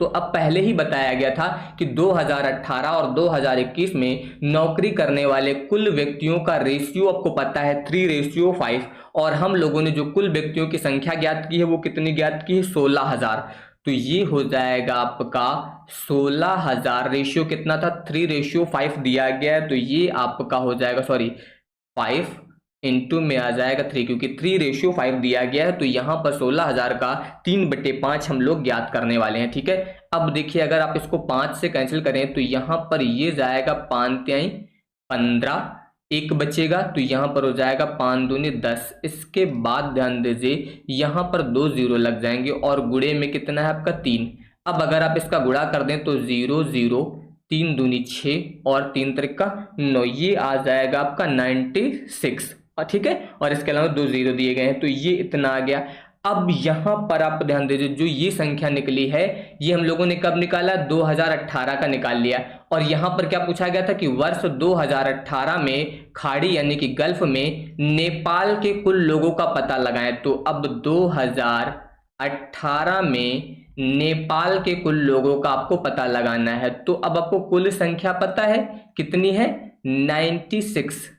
तो अब पहले ही बताया गया था कि 2018 और 2021 में नौकरी करने वाले कुल व्यक्तियों का रेशियो आपको पता है 3:5, और हम लोगों ने जो कुल व्यक्तियों की संख्या ज्ञात की है वो कितनी ज्ञात की है, 16,000। तो ये हो जाएगा आपका 16,000, रेशियो कितना था, 3:5 दिया गया है, तो ये आपका हो जाएगा, सॉरी 5 इंटू में आ जाएगा 3, क्योंकि 3:5 दिया गया है। तो यहाँ पर 16,000 का 3/5 हम लोग ज्ञात करने वाले हैं, ठीक है। अब देखिए अगर आप इसको 5 से कैंसिल करें तो यहाँ पर ये जाएगा 5 तिहाई 15, एक बचेगा तो यहाँ पर हो जाएगा 5 दूनी 10। इसके बाद ध्यान दीजिए यहाँ पर 2 जीरो लग जाएंगे और गुणे में कितना है आपका 3। अब अगर आप इसका गुणा कर दें तो 0 0, 3 दूनी 6 और 3 त्रिका 9, ये आ जाएगा आपका 96, ठीक है। और इसके अलावा 2 जीरो दिए गए हैं तो ये इतना आ गया। अब यहां पर आप ध्यान दीजिए, जो ये संख्या निकली है ये हम लोगों ने कब निकाला, 2018 का निकाल लिया। और यहां पर क्या पूछा गया था कि वर्ष 2018 में खाड़ी यानी कि गल्फ में नेपाल के कुल लोगों का पता लगाएं। तो अब 2018 में नेपाल के कुल लोगों का आपको पता लगाना है। तो अब आपको कुल संख्या पता है कितनी है, 9600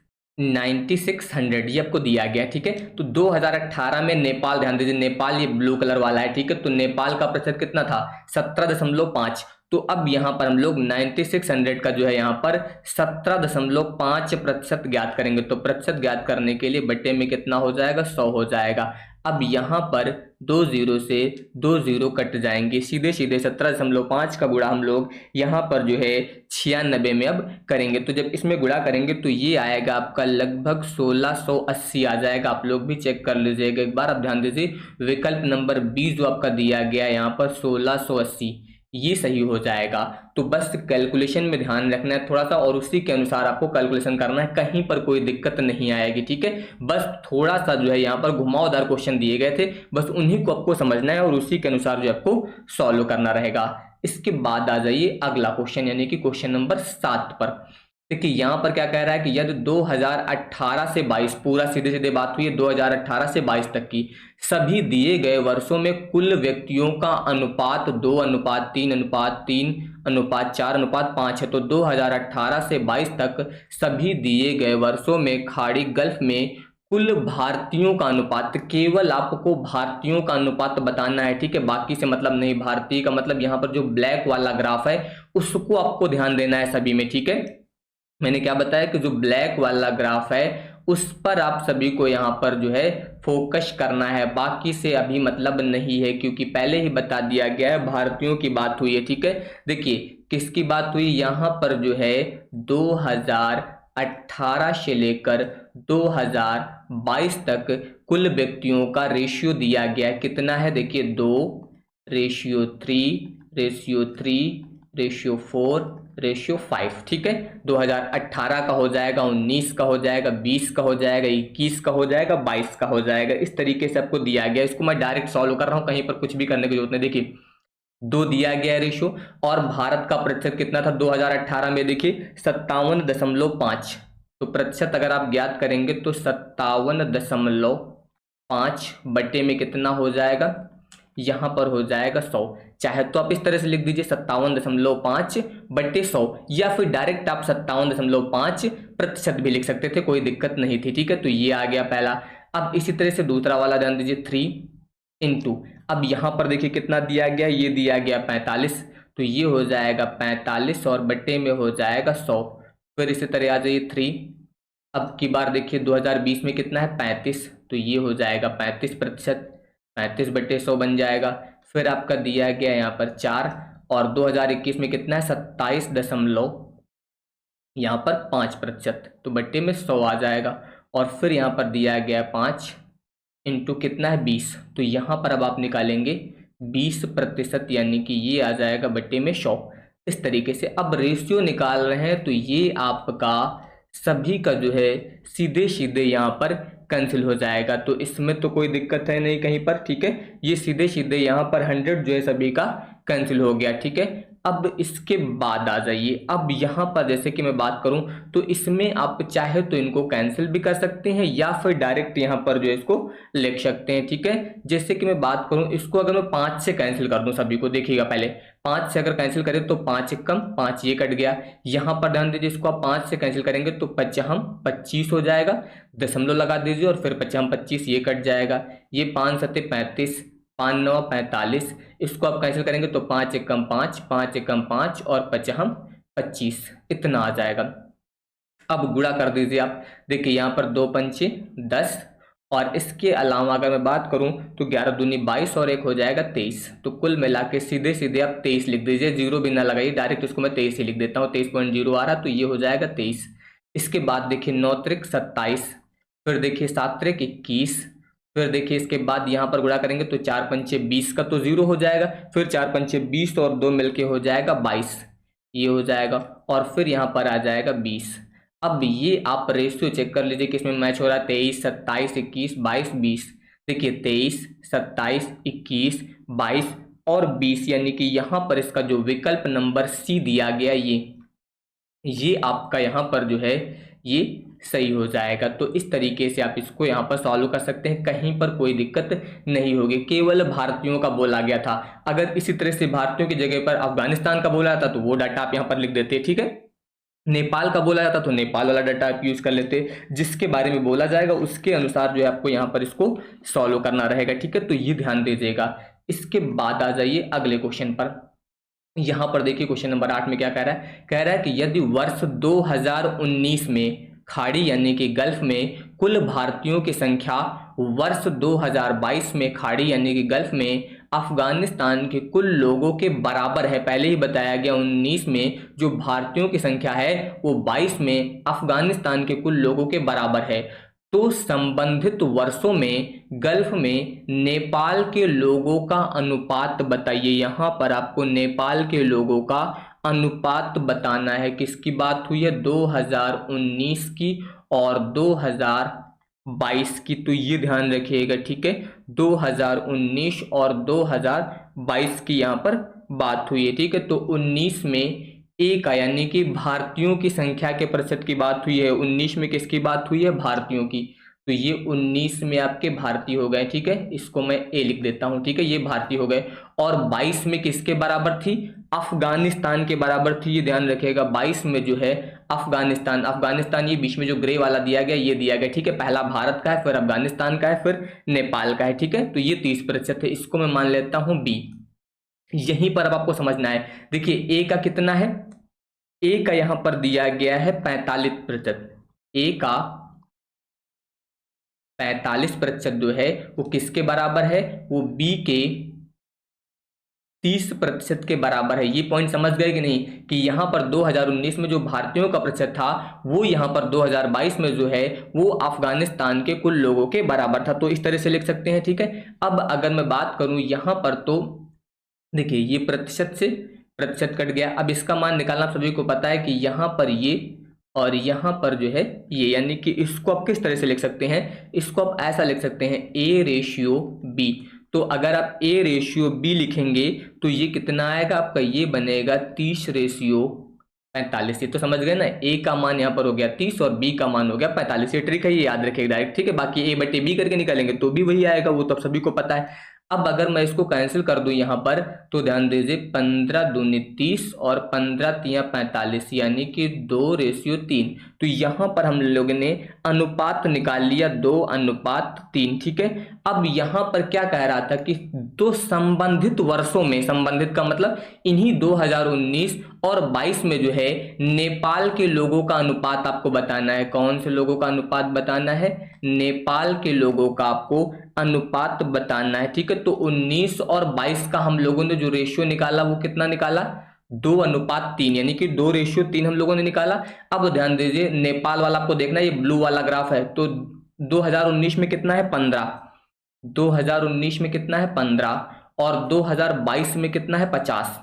ये आपको दिया गया। ठीक है, तो 2018 में नेपाल, ध्यान दीजिए नेपाल ये ब्लू कलर वाला है। ठीक है, तो नेपाल का प्रतिशत कितना था, 17.5। तो अब यहां पर हम लोग 9600 का जो है यहाँ पर 17.5% ज्ञात करेंगे। तो प्रतिशत ज्ञात करने के लिए बट्टे में कितना हो जाएगा, 100 हो जाएगा। अब यहाँ पर 2 0 से 2 0 कट जाएंगे, सीधे सीधे 17.5 का गुणा हम लोग यहाँ पर जो है 96 में अब करेंगे। तो जब इसमें गुणा करेंगे तो ये आएगा आपका लगभग 1680 आ जाएगा। आप लोग भी चेक कर लीजिएगा एक बार। आप ध्यान दीजिए विकल्प नंबर 20 जो आपका दिया गया यहाँ पर 1680 ये सही हो जाएगा। तो बस कैलकुलेशन में ध्यान रखना है थोड़ा सा, और उसी के अनुसार आपको कैलकुलेशन करना है, कहीं पर कोई दिक्कत नहीं आएगी। ठीक है, बस थोड़ा सा जो है यहाँ पर घुमावदार क्वेश्चन दिए गए थे, बस उन्हीं को आपको समझना है और उसी के अनुसार जो आपको सॉल्व करना रहेगा। इसके बाद आ जाइए अगला क्वेश्चन यानी कि क्वेश्चन नंबर 7 पर। देखिए यहाँ पर क्या कह रहा है कि यदि 2018 से 22, पूरा सीधे सीधे बात हुई है 2018 से 22 तक की, सभी दिए गए वर्षों में कुल व्यक्तियों का अनुपात 2:3:3:4:5 है। तो 2018 से 22 तक सभी दिए गए वर्षों में खाड़ी गल्फ में कुल भारतीयों का अनुपात, केवल आपको भारतीयों का अनुपात बताना है। ठीक है, बाकी से मतलब नहीं, भारतीय का मतलब यहाँ पर जो ब्लैक वाला ग्राफ है उसको आपको ध्यान देना है सभी में। ठीक है, मैंने क्या बताया कि जो ब्लैक वाला ग्राफ है उस पर आप सभी को यहाँ पर जो है फोकस करना है, बाकी से अभी मतलब नहीं है, क्योंकि पहले ही बता दिया गया है भारतीयों की बात हुई है। ठीक है, देखिए किसकी बात हुई यहाँ पर जो है 2018 से लेकर 2022 तक कुल व्यक्तियों का रेशियो दिया गया कितना है, देखिए 2:3:3:4:5। ठीक है, 2018 का हो जाएगा, 19 का हो जाएगा, 20 का हो जाएगा, 21 का हो जाएगा, 22 का हो जाएगा। इस तरीके से आपको दिया गया। इसको मैं डायरेक्ट सॉल्व कर रहा हूं, कहीं पर कुछ भी करने की जरूरत नहीं। देखिए 2 दिया गया रेशियो, और भारत का प्रतिशत कितना था 2018 में, देखिए 57.5। तो प्रतिशत अगर आप ज्ञात करेंगे तो 57.5 बटे में कितना हो जाएगा, यहां पर हो जाएगा 100। चाहे तो आप इस तरह से लिख दीजिए 57.5 बटे 100, या फिर डायरेक्ट आप 57.5% भी लिख सकते थे, कोई दिक्कत नहीं थी। ठीक है, तो ये आ गया पहला। अब इसी तरह से दूसरा वाला ध्यान दीजिए 3 इंटू, अब यहां पर देखिए कितना दिया गया, ये दिया गया 45, तो ये हो जाएगा 45 और बटे में हो जाएगा 100। फिर इसी तरह आ जाइए 3, अब की बार देखिए 2020 में कितना है 35, तो ये हो जाएगा 35%, 35 बटे 100 बन जाएगा। फिर आपका दिया गया यहाँ पर 4, और 2021 में कितना है 27.5%, तो बट्टे में 100 आ जाएगा। और फिर यहाँ पर दिया गया 5 इंटू कितना है 20, तो यहाँ पर अब आप निकालेंगे 20%, यानी कि ये आ जाएगा बट्टे में 100। इस तरीके से अब रेशियो निकाल रहे हैं, तो ये आपका सभी का जो है सीधे सीधे यहाँ पर कैंसिल हो जाएगा। तो इसमें तो कोई दिक्कत है नहीं कहीं पर। ठीक है, ये सीधे सीधे यहाँ पर 100 जो है सभी का कैंसिल हो गया। ठीक है, अब इसके बाद आ जाइए, अब यहाँ पर जैसे कि मैं बात करूं तो इसमें आप चाहे तो इनको कैंसिल भी कर सकते हैं, या फिर डायरेक्ट यहाँ पर जो है इसको लिख सकते हैं। ठीक है, जैसे कि मैं बात करूं, इसको अगर मैं 5 से कैंसिल कर दूं सभी को, देखिएगा पहले 5 से अगर कैंसिल करें तो 5 1 कम 5, ये कट गया। यहाँ पर ध्यान दीजिए, इसको आप 5 से कैंसिल करेंगे तो 25 हो जाएगा, दशमलव लगा दीजिए और फिर 25, ये कट जाएगा। ये 5 7 35, 5 9 45, इसको आप कैंसिल करेंगे तो 5 1 कम 5, 5 1 कम 5 और 25, इतना आ जाएगा। अब गुणा कर दीजिए आप, देखिए यहाँ पर 2 पंचे 10, और इसके अलावा अगर मैं बात करूं तो 11 दूनी 22 और 1 हो जाएगा 23। तो कुल मिला के सीधे सीधे आप 23 लिख दीजिए, जीरो भी ना लगाइए, डायरेक्ट इसको मैं 23 ही लिख देता हूँ। 23.0 आ रहा, तो ये हो जाएगा 23। इसके बाद देखिए 9 त्रिक 27, फिर देखिए 7 त्रिक 21, फिर देखिए इसके बाद यहाँ पर गुणा करेंगे तो 4 पंचे 20 का तो 0 हो जाएगा, फिर 4 पंचे 20 और 2 मिलके हो जाएगा 22, ये हो जाएगा। और फिर यहाँ पर आ जाएगा 20। अब ये आप रेशियो चेक कर लीजिए किसमें मैच हो रहा है, 23 27 21 22 20। देखिए 23, 27, 21, 22 और 20, यानी कि यहाँ पर इसका जो विकल्प नंबर सी दिया गया ये आपका यहाँ पर जो है ये सही हो जाएगा। तो इस तरीके से आप इसको यहाँ पर सॉल्व कर सकते हैं, कहीं पर कोई दिक्कत नहीं होगी। केवल भारतीयों का बोला गया था, अगर इसी तरह से भारतीयों की जगह पर अफगानिस्तान का बोला जाता तो वो डाटा आप यहाँ पर लिख देते, ठीक है। नेपाल का बोला जाता तो नेपाल वाला डाटा आप यूज कर लेते, जिसके बारे में बोला जाएगा उसके अनुसार जो है आपको यहाँ पर इसको सॉल्व करना रहेगा, ठीक है। तो ये ध्यान दीजिएगा। इसके बाद आ जाइए अगले क्वेश्चन पर। यहां पर देखिए क्वेश्चन नंबर 8 में क्या कह रहा है, कह रहा है कि यदि वर्ष 2019 में खाड़ी यानी कि गल्फ में कुल भारतीयों की संख्या वर्ष 2022 में खाड़ी यानी कि गल्फ में अफगानिस्तान के कुल लोगों के बराबर है। पहले ही बताया गया 19 में जो भारतीयों की संख्या है वो 22 में अफगानिस्तान के कुल लोगों के बराबर है, तो संबंधित वर्षों में गल्फ में नेपाल के लोगों का अनुपात बताइए। यहां पर आपको नेपाल के लोगों का अनुपात बताना है। किसकी बात हुई है, 2019 की और 2022 की, तो ये ध्यान रखिएगा, ठीक है। 2019 और 2022 की यहाँ पर बात हुई है, ठीक है। तो 19 में ए का यानी कि भारतीयों की संख्या के प्रतिशत की बात हुई है, 19 में किसकी बात हुई है, भारतीयों की, तो ये 19 में आपके भारतीय हो गए, ठीक है। इसको मैं ए लिख देता हूं, ठीक है, ये भारतीय हो गए। और 22 में किसके बराबर थी, अफगानिस्तान के बराबर थी, ये ध्यान रखिएगा। 22 में जो है अफगानिस्तान ये बीच में जो ग्रे वाला दिया गया ये दिया गया, ठीक है। पहला भारत का है, फिर अफगानिस्तान का है, फिर नेपाल का है, ठीक है। तो ये 30% है, इसको मैं मान लेता हूं बी। यहीं पर अब आपको समझना है, देखिए ए का कितना है, ए का यहां पर दिया गया है 45%। ए का 45% जो है वो किसके बराबर है, वो बी के 30% के बराबर है। ये पॉइंट समझ गए कि नहीं, कि यहां पर 2019 में जो भारतीयों का प्रतिशत था वो यहां पर 2022 में जो है वो अफगानिस्तान के कुल लोगों के बराबर था। तो इस तरह से लिख सकते हैं, ठीक है। अब अगर मैं बात करूं यहां पर, तो देखिए ये प्रतिशत कट गया। अब इसका मान निकालना आप सभी को पता है कि यहाँ पर ये और यहाँ पर जो है ये, यानी कि इसको आप किस तरह से लिख सकते हैं, इसको आप ऐसा लिख सकते हैं A/B। तो अगर आप A/B लिखेंगे तो ये कितना आएगा आपका, ये बनेगा 30/45। ये तो समझ गए ना, ए का मान यहाँ पर हो गया 30 और बी का मान हो गया 45। ये ट्रिक है, ये याद रखिएगा डायरेक्ट, ठीक है। बाकी A/B करके निकालेंगे तो भी वही आएगा, वो तो आप सभी को पता है। अब अगर मैं इसको कैंसिल कर दूं यहाँ पर, तो ध्यान दीजिए 15 दूनी 30 और 15 तिया 45, यानी कि 2/3। तो यहाँ पर हम लोगों ने अनुपात निकाल लिया 2:3, ठीक है। अब यहाँ पर क्या कह रहा था कि दो संबंधित वर्षों में, संबंधित का मतलब इन्हीं 2019 और 22 में जो है नेपाल के लोगों का अनुपात आपको बताना है। कौन से लोगों का अनुपात बताना है, नेपाल के लोगों का आपको अनुपात बताना है, ठीक है। तो 19 और 22 का हम लोगों ने जो रेशियो निकाला वो कितना निकाला, 2:3, यानी कि 2/3 हम लोगों ने निकाला। अब ध्यान दीजिए नेपाल वाला आपको देखना है, ये ब्लू वाला ग्राफ है, तो 2019 में कितना है 15, 2019 में कितना है 15 और 2022 में कितना है 50,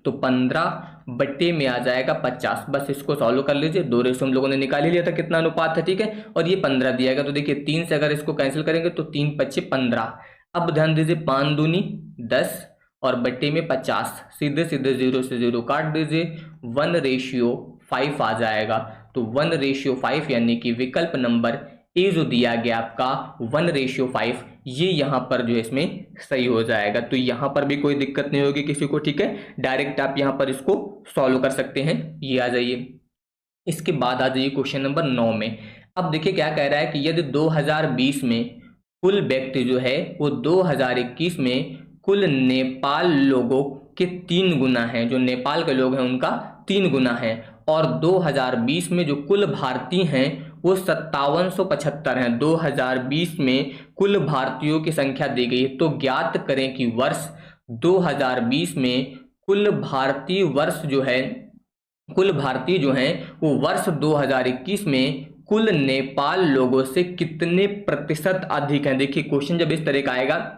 तो 15 बट्टे में आ जाएगा 50। बस इसको सॉल्व कर लीजिए, 2 रेशो हम लोगों ने निकाल ही लिया था कितना अनुपात है, ठीक है। और ये 15 दिया गया, तो देखिए 3 से अगर इसको कैंसिल करेंगे तो 3 × 5 = 15। अब ध्यान दीजिए 5 दूनी 10 और बट्टे में 50, सीधे सीधे 0 से 0 काट दीजिए, 1/5 आ जाएगा। तो 1/5 यानी कि विकल्प नंबर ए जो दिया गया आपका 1/5, ये यहाँ पर जो है इसमें सही हो जाएगा। तो यहाँ पर भी कोई दिक्कत नहीं होगी किसी को, ठीक है। डायरेक्ट आप यहाँ पर इसको सॉल्व कर सकते हैं। ये आ जाइए, इसके बाद आ जाइए क्वेश्चन नंबर 9 में। अब देखिए क्या कह रहा है कि यदि 2020 में कुल व्यक्ति जो है वो 2021 में कुल नेपाल लोगों के 3 गुना है, जो नेपाल के लोग हैं उनका 3 गुना है, और 2020 में जो कुल भारतीय हैं वो 5775 हैं। 2020 में कुल भारतीयों की संख्या दी गई है, तो ज्ञात करें कि वर्ष 2020 में कुल भारतीय जो हैं वो वर्ष 2021 में कुल नेपाल लोगों से कितने प्रतिशत अधिक हैं। देखिए क्वेश्चन जब इस तरह का आएगा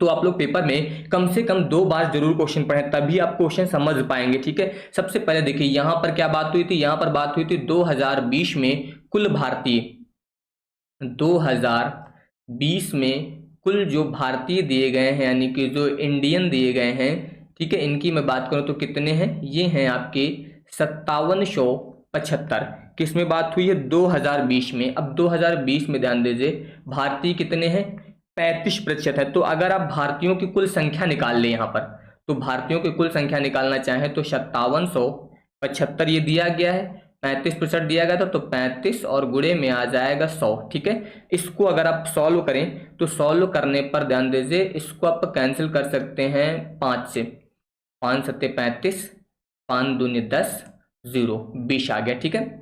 तो आप लोग पेपर में कम से कम 2 बार जरूर क्वेश्चन पढ़ें, तभी आप क्वेश्चन समझ पाएंगे, ठीक है। सबसे पहले देखिए यहां पर क्या बात हुई थी, यहां पर बात हुई थी 2020 में कुल भारतीय, 2020 2020 में कुल जो भारतीय दिए गए हैं यानी कि जो इंडियन दिए गए हैं, ठीक है, इनकी मैं बात करूं तो कितने हैं, ये हैं आपके 5775। किस में बात हुई है, 2020 में। अब 2020 में ध्यान दीजिए भारतीय कितने हैं, 35% है। तो अगर आप भारतीयों की कुल संख्या निकाल लें यहाँ पर, तो भारतीयों की कुल संख्या निकालना चाहें तो 5775 ये दिया गया है, 35% दिया गया था, तो 35 और गुणे में आ जाएगा 100। ठीक है, इसको अगर आप सॉल्व करें तो सॉल्व करने पर ध्यान दीजिए इसको आप कैंसिल कर सकते हैं 5 से, 5 सत्ते 35, 5 दूनी 10, 0 20 आ गया। ठीक है,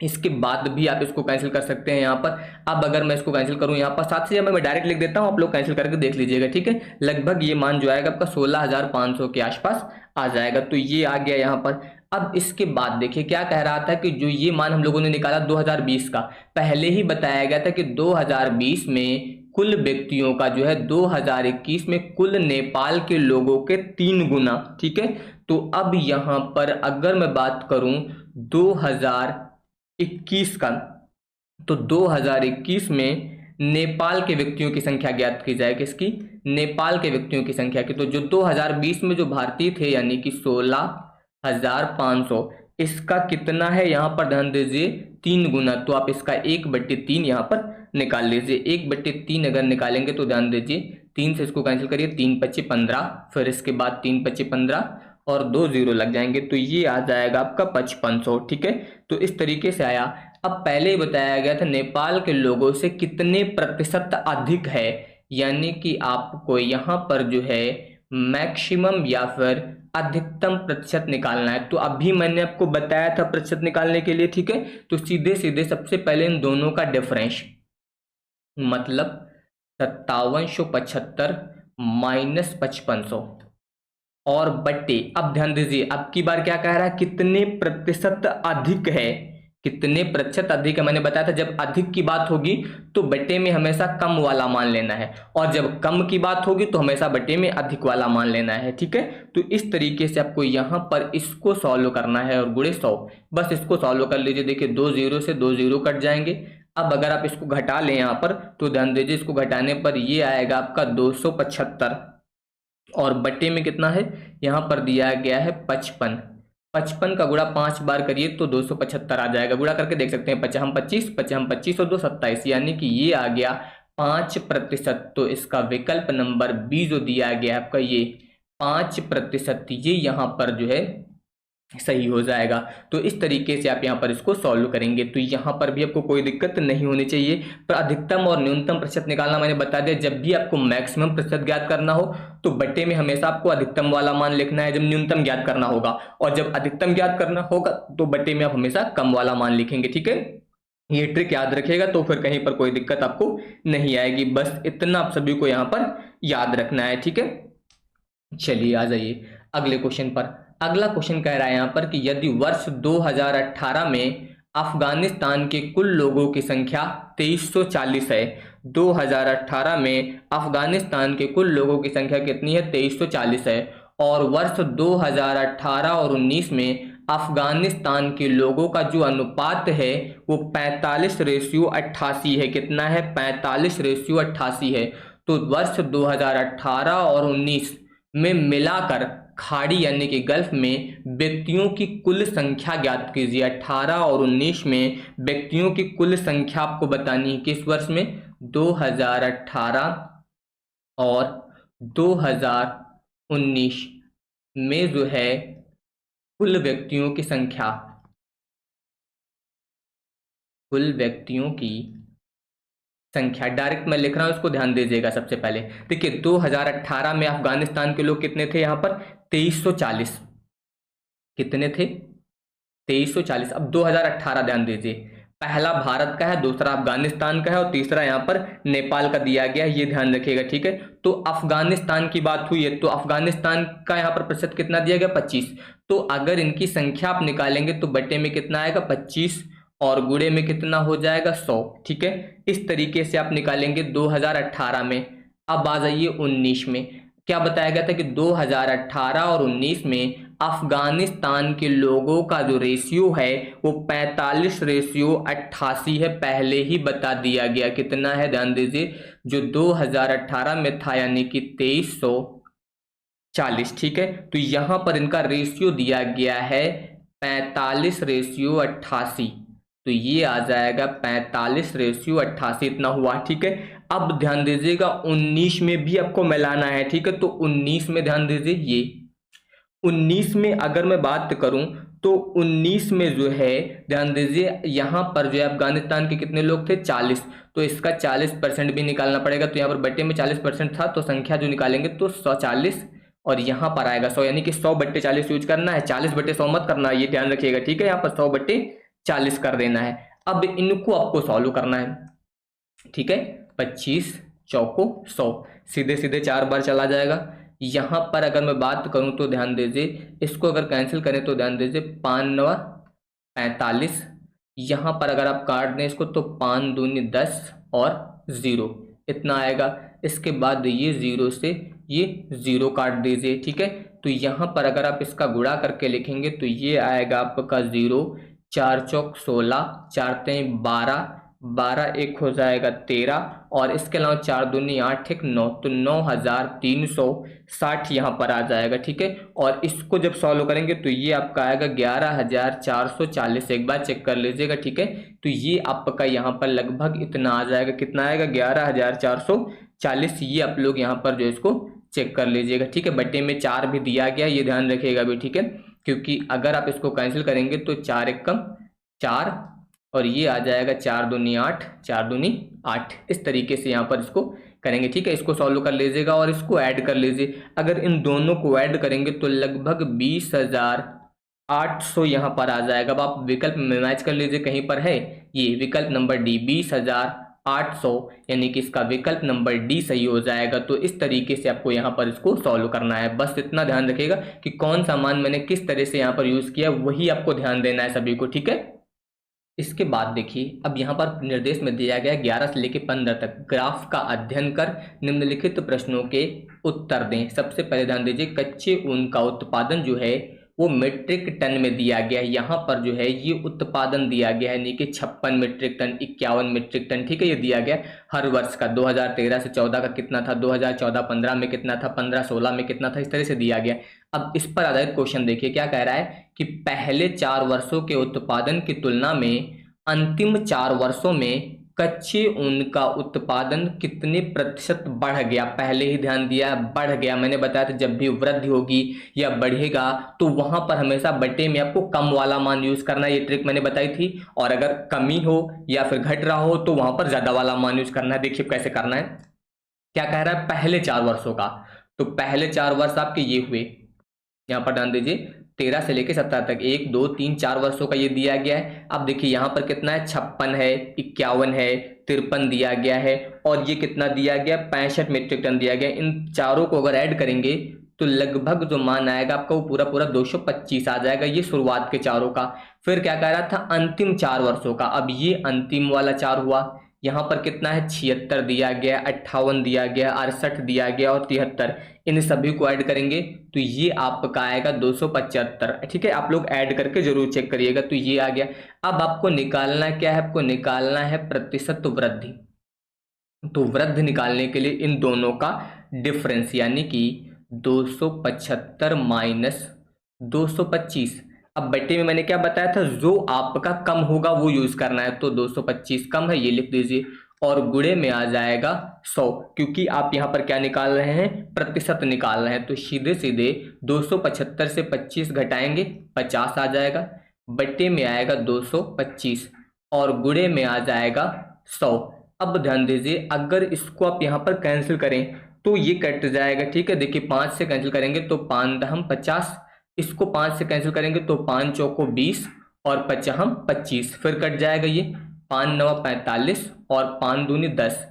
इसके बाद भी आप इसको कैंसिल कर सकते हैं यहाँ पर। अब अगर मैं इसको कैंसिल करूँ यहाँ पर 7 से, मैं डायरेक्ट लिख देता हूँ, आप लोग कैंसिल करके देख लीजिएगा। ठीक है, लगभग ये मान जो आएगा आपका 16,500 के आसपास आ जाएगा। तो ये आ गया यहाँ पर। अब इसके बाद देखिए क्या कह रहा था कि जो ये मान हम लोगों ने निकाला 2020 का, पहले ही बताया गया था कि 2020 में कुल व्यक्तियों का जो है 2021 में कुल नेपाल के लोगों के 3 गुना। ठीक है, तो अब यहाँ पर अगर मैं बात करूं 2021 का, तो 2021 में नेपाल के व्यक्तियों की संख्या ज्ञात की जाए, किसकी, नेपाल के व्यक्तियों की संख्या की। तो जो 2020 में जो भारतीय थे यानी कि 16,500, इसका कितना है यहाँ पर ध्यान दीजिए 3 गुना। तो आप इसका 1/3 यहाँ पर निकाल लीजिए। 1/3 अगर निकालेंगे तो ध्यान दीजिए 3 से इसको कैंसिल करिए, 3 पच्चे 15, फिर इसके बाद 3 पच्चे 15 और 2 0 लग जाएंगे, तो ये आ जाएगा आपका 5500। ठीक है, तो इस तरीके से आया। अब पहले ही बताया गया था नेपाल के लोगों से कितने प्रतिशत अधिक है, यानी कि आपको यहाँ पर जो है मैक्सिमम या फिर अधिकतम प्रतिशत निकालना है। तो अभी मैंने आपको बताया था प्रतिशत निकालने के लिए। ठीक है, तो सीधे सीधे सबसे पहले इन दोनों का डिफरेंस, मतलब 5775 माइनस 5500 और बट्टे। अब ध्यान दीजिए अब की बार क्या कह रहा है, कितने प्रतिशत अधिक है, कितने प्रतिशत अधिक है। मैंने बताया था जब अधिक की बात होगी तो बट्टे में हमेशा कम वाला मान लेना है, और जब कम की बात होगी तो हमेशा बट्टे में अधिक वाला मान लेना है। ठीक है, तो इस तरीके से आपको यहाँ पर इसको सॉल्व करना है और गुणे 100, बस इसको सॉल्व कर लीजिए। देखिए 2 0 से 2 0 कट जाएंगे। अब अगर आप इसको घटा लें यहाँ पर तो ध्यान दीजिए इसको घटाने पर ये आएगा आपका 275 और बट्टे में कितना है, यहाँ पर दिया गया है 55। 55 का गुणा 5 बार करिए तो 275 आ जाएगा। गुणा करके देख सकते हैं, 55 25, 55 25 और 2 27, यानी कि ये आ गया 5%। तो इसका विकल्प नंबर बी जो दिया गया आपका ये 5%, ये यहाँ पर जो है सही हो जाएगा। तो इस तरीके से आप यहाँ पर इसको सॉल्व करेंगे तो यहाँ पर भी आपको कोई दिक्कत नहीं होनी चाहिए। पर अधिकतम और न्यूनतम प्रतिशत निकालना मैंने बता दिया। जब भी आपको मैक्सिमम प्रतिशत ज्ञात करना हो तो बट्टे में हमेशा आपको अधिकतम वाला मान लिखना है जब न्यूनतम ज्ञात करना होगा, और जब अधिकतम ज्ञात करना होगा तो बट्टे में आप हमेशा कम वाला मान लिखेंगे। ठीक है, ये ट्रिक याद रखिएगा तो फिर कहीं पर कोई दिक्कत आपको नहीं आएगी। बस इतना आप सभी को यहाँ पर याद रखना है। ठीक है, चलिए आ जाइए अगले क्वेश्चन पर। अगला क्वेश्चन कह रहा है यहाँ पर कि यदि वर्ष 2018 में अफगानिस्तान के कुल लोगों की संख्या 2340 है, 2018 में अफगानिस्तान के कुल लोगों की संख्या कितनी है, 2340 है, और वर्ष 2018 और 19 में अफगानिस्तान के लोगों का जो अनुपात है वो 45:88 है। कितना है, 45:88 है। तो वर्ष 2018 और 19 में मिलाकर खाड़ी यानी कि गल्फ में व्यक्तियों की कुल संख्या ज्ञात कीजिए। 18 और 19 में व्यक्तियों की कुल संख्या आपको बतानी है। किस वर्ष में, 2018 और 2019 में जो है कुल व्यक्तियों की संख्या, कुल व्यक्तियों की संख्या डायरेक्ट मैं लिख रहा हूं, इसको ध्यान दीजिएगा। सबसे पहले देखिए 2018 में अफगानिस्तान के लोग कितने थे, यहाँ पर 2340, कितने थे, 2340। अब 2018 ध्यान दीजिए, पहला भारत का है, दूसरा अफगानिस्तान का है और तीसरा यहाँ पर नेपाल का दिया गया है, ये ध्यान रखिएगा। ठीक है, तो अफगानिस्तान की बात हुई है तो अफगानिस्तान का यहाँ पर प्रतिशत कितना दिया गया, 25। तो अगर इनकी संख्या आप निकालेंगे तो बट्टे में कितना आएगा, 25 और गुणे में कितना हो जाएगा, 100। ठीक है, इस तरीके से आप निकालेंगे 2018 में। अब आ जाइए 19 में। क्या बताया गया था कि 2018 और 19 में अफगानिस्तान के लोगों का जो रेशियो है वो 45:88 है, पहले ही बता दिया गया। कितना है ध्यान दीजिए, जो 2018 में था यानी कि 2340। ठीक है, तो यहां पर इनका रेशियो दिया गया है 45:88, तो ये आ जाएगा 45:88, इतना हुआ। ठीक है, अब ध्यान दीजिएगा 19 में भी आपको मिलाना है। ठीक है, तो 19 में ध्यान दीजिए, ये 19 में अगर मैं बात करूं तो 19 में जो है ध्यान दीजिए यहां पर जो है अफगानिस्तान के कितने लोग थे, 40, तो इसका 40% भी निकालना पड़ेगा। तो यहाँ पर बट्टे में 40% था, तो संख्या जो निकालेंगे तो 140, और यहाँ पर आएगा 100, यानी कि 100/40 यूज करना है, 40/100 मत करना, ये ध्यान रखिएगा। ठीक है, यहाँ पर 100/40 कर देना है। अब इनको आपको सॉल्व करना है। ठीक है, 25 चौको 100, सीधे सीधे 4 बार चला जाएगा। यहां पर अगर मैं बात करूं तो ध्यान दीजिए, इसको अगर कैंसिल करें तो ध्यान दीजिए 5 9 45, यहां पर अगर आप काट दें इसको तो 5 दूनी 10 और 0, इतना आएगा। इसके बाद ये 0 से ये 0 काट दीजिए। ठीक है, तो यहां पर अगर आप इसका गुणा करके लिखेंगे तो ये आएगा आपका 0, 4 चौक 16, 4 तें 12, 12 एक हो जाएगा 13, और इसके अलावा 4 दूनी 8 एक 9, तो 9360 यहाँ पर आ जाएगा। ठीक है, और इसको जब सॉल्व करेंगे तो ये आपका आएगा 11440, एक बार चेक कर लीजिएगा। ठीक है, तो ये आपका यहाँ पर लगभग इतना आ जाएगा। कितना आएगा, 11440। ये आप लोग यहाँ पर जो इसको चेक कर लीजिएगा। ठीक है, बट्टे में 4 भी दिया गया, ये ध्यान रखिएगा भी। ठीक है, क्योंकि अगर आप इसको कैंसिल करेंगे तो 4 एक कम 4, और ये आ जाएगा 4 दूनी 8, 4 दूनी 8, इस तरीके से यहाँ पर इसको करेंगे। ठीक है, इसको सॉल्व कर लीजिएगा और इसको ऐड कर लीजिए। अगर इन दोनों को ऐड करेंगे तो लगभग 20,800 यहाँ पर आ जाएगा। अब आप विकल्प में मैच कर लीजिए, कहीं पर है ये विकल्प नंबर डी 20,800, यानी कि इसका विकल्प नंबर डी सही हो जाएगा। तो इस तरीके से आपको यहाँ पर इसको सॉल्व करना है। बस इतना ध्यान रखिएगा कि कौन सा मान मैंने किस तरह से यहाँ पर यूज किया, वही आपको ध्यान देना है सभी को। ठीक है, इसके बाद देखिए, अब यहाँ पर निर्देश में दिया गया 11 से लेकर 15 तक ग्राफ का अध्ययन कर निम्नलिखित प्रश्नों के उत्तर दें। सबसे पहले ध्यान दीजिए, कच्चे ऊन का उत्पादन जो है वो मीट्रिक टन में दिया गया है। यहाँ पर जो है ये उत्पादन दिया गया है, यानी कि 56 मीट्रिक टन, 51 मीट्रिक टन। ठीक है, ये दिया गया हर वर्ष का। 2013 से 14 का कितना था, 2014-15 में कितना था, 15-16 में कितना था, इस तरह से दिया गया। अब इस पर आधारित क्वेश्चन देखिए क्या कह रहा है कि पहले 4 वर्षों के उत्पादन की तुलना में अंतिम 4 वर्षों में कच्चे ऊन का उत्पादन कितने प्रतिशत बढ़ गया। पहले ही ध्यान दिया, बढ़ गया। मैंने बताया था जब भी वृद्धि होगी या बढ़ेगा तो वहां पर हमेशा बटे में आपको कम वाला मान यूज करना है, ये ट्रिक मैंने बताई थी। और अगर कमी हो या फिर घट रहा हो तो वहां पर ज्यादा वाला मान यूज करना है। देखिए कैसे करना है, क्या कह रहा है, पहले 4 वर्षों का। तो पहले 4 वर्ष आपके ये हुए, यहाँ पर ध्यान दीजिए 13 से लेकर 17 तक, 1 2 3 4 वर्षों का ये दिया गया है। अब देखिए यहाँ पर कितना है, 56 है, 51 है, 53 दिया गया है, और ये कितना दिया गया, 65 मीट्रिक टन दिया गया। इन चारों को अगर ऐड करेंगे तो लगभग जो मान आएगा आपका वो पूरा पूरा 225 आ जाएगा। ये शुरुआत के चारों का। फिर क्या कह रहा था, अंतिम 4 वर्षों का। अब ये अंतिम वाला 4 हुआ, यहाँ पर कितना है, 76 दिया गया, 58 दिया गया, 68 दिया गया और 73। इन सभी को ऐड करेंगे तो ये आपका आएगा 275। ठीक है, आप लोग ऐड करके जरूर चेक करिएगा। तो ये आ गया। अब आपको निकालना क्या है, आपको निकालना है प्रतिशत वृद्धि। तो वृद्धि निकालने के लिए इन दोनों का डिफरेंस, यानी कि 275 माइनस 225। अब बटे में मैंने क्या बताया था, जो आपका कम होगा वो यूज करना है। तो 225 कम है, ये लिख दीजिए, और गुणे में आ जाएगा 100, क्योंकि आप यहाँ पर क्या निकाल रहे हैं, प्रतिशत निकाल रहे हैं। तो सीधे सीधे 275 से 25 घटाएंगे, 50 आ जाएगा, बटे में आएगा 225 और गुणे में आ जाएगा 100। अब ध्यान दीजिए, अगर इसको आप यहाँ पर कैंसिल करें तो ये कट जाएगा। ठीक है, देखिए 5 से कैंसिल करेंगे तो 5 दहम 50, इसको 5 से कैंसिल करेंगे तो 5 चौको 20 और 5 25, फिर कट जाएगा ये 5 9 45 और 5 दूनी 10।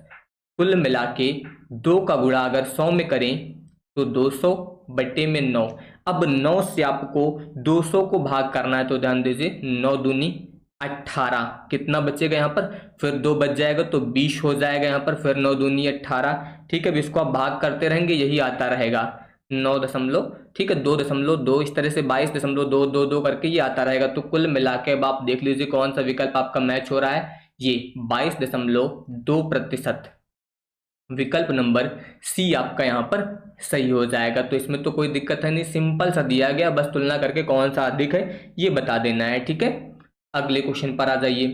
कुल मिला के 2 का गुणा अगर 100 में करें तो 200 बटे में 9। अब 9 से आपको 200 को भाग करना है, तो ध्यान दीजिए 9 दूनी 18, कितना बचेगा यहाँ पर, फिर 2 बच जाएगा तो 20 हो जाएगा यहाँ पर, फिर 9 दूनी 18। ठीक है, अब इसको आप भाग करते रहेंगे, यही आता रहेगा। 9 दशमलव, ठीक है, 2.2, इस तरह से 22.222 करके ये आता रहेगा। तो कुल मिला के अब आप देख लीजिए कौन सा विकल्प आपका मैच हो रहा है। ये 22.2%, विकल्प नंबर सी आपका यहाँ पर सही हो जाएगा। तो इसमें तो कोई दिक्कत है नहीं, सिंपल सा दिया गया, बस तुलना करके कौन सा अधिक है ये बता देना है, ठीक है। अगले क्वेश्चन पर आ जाइए।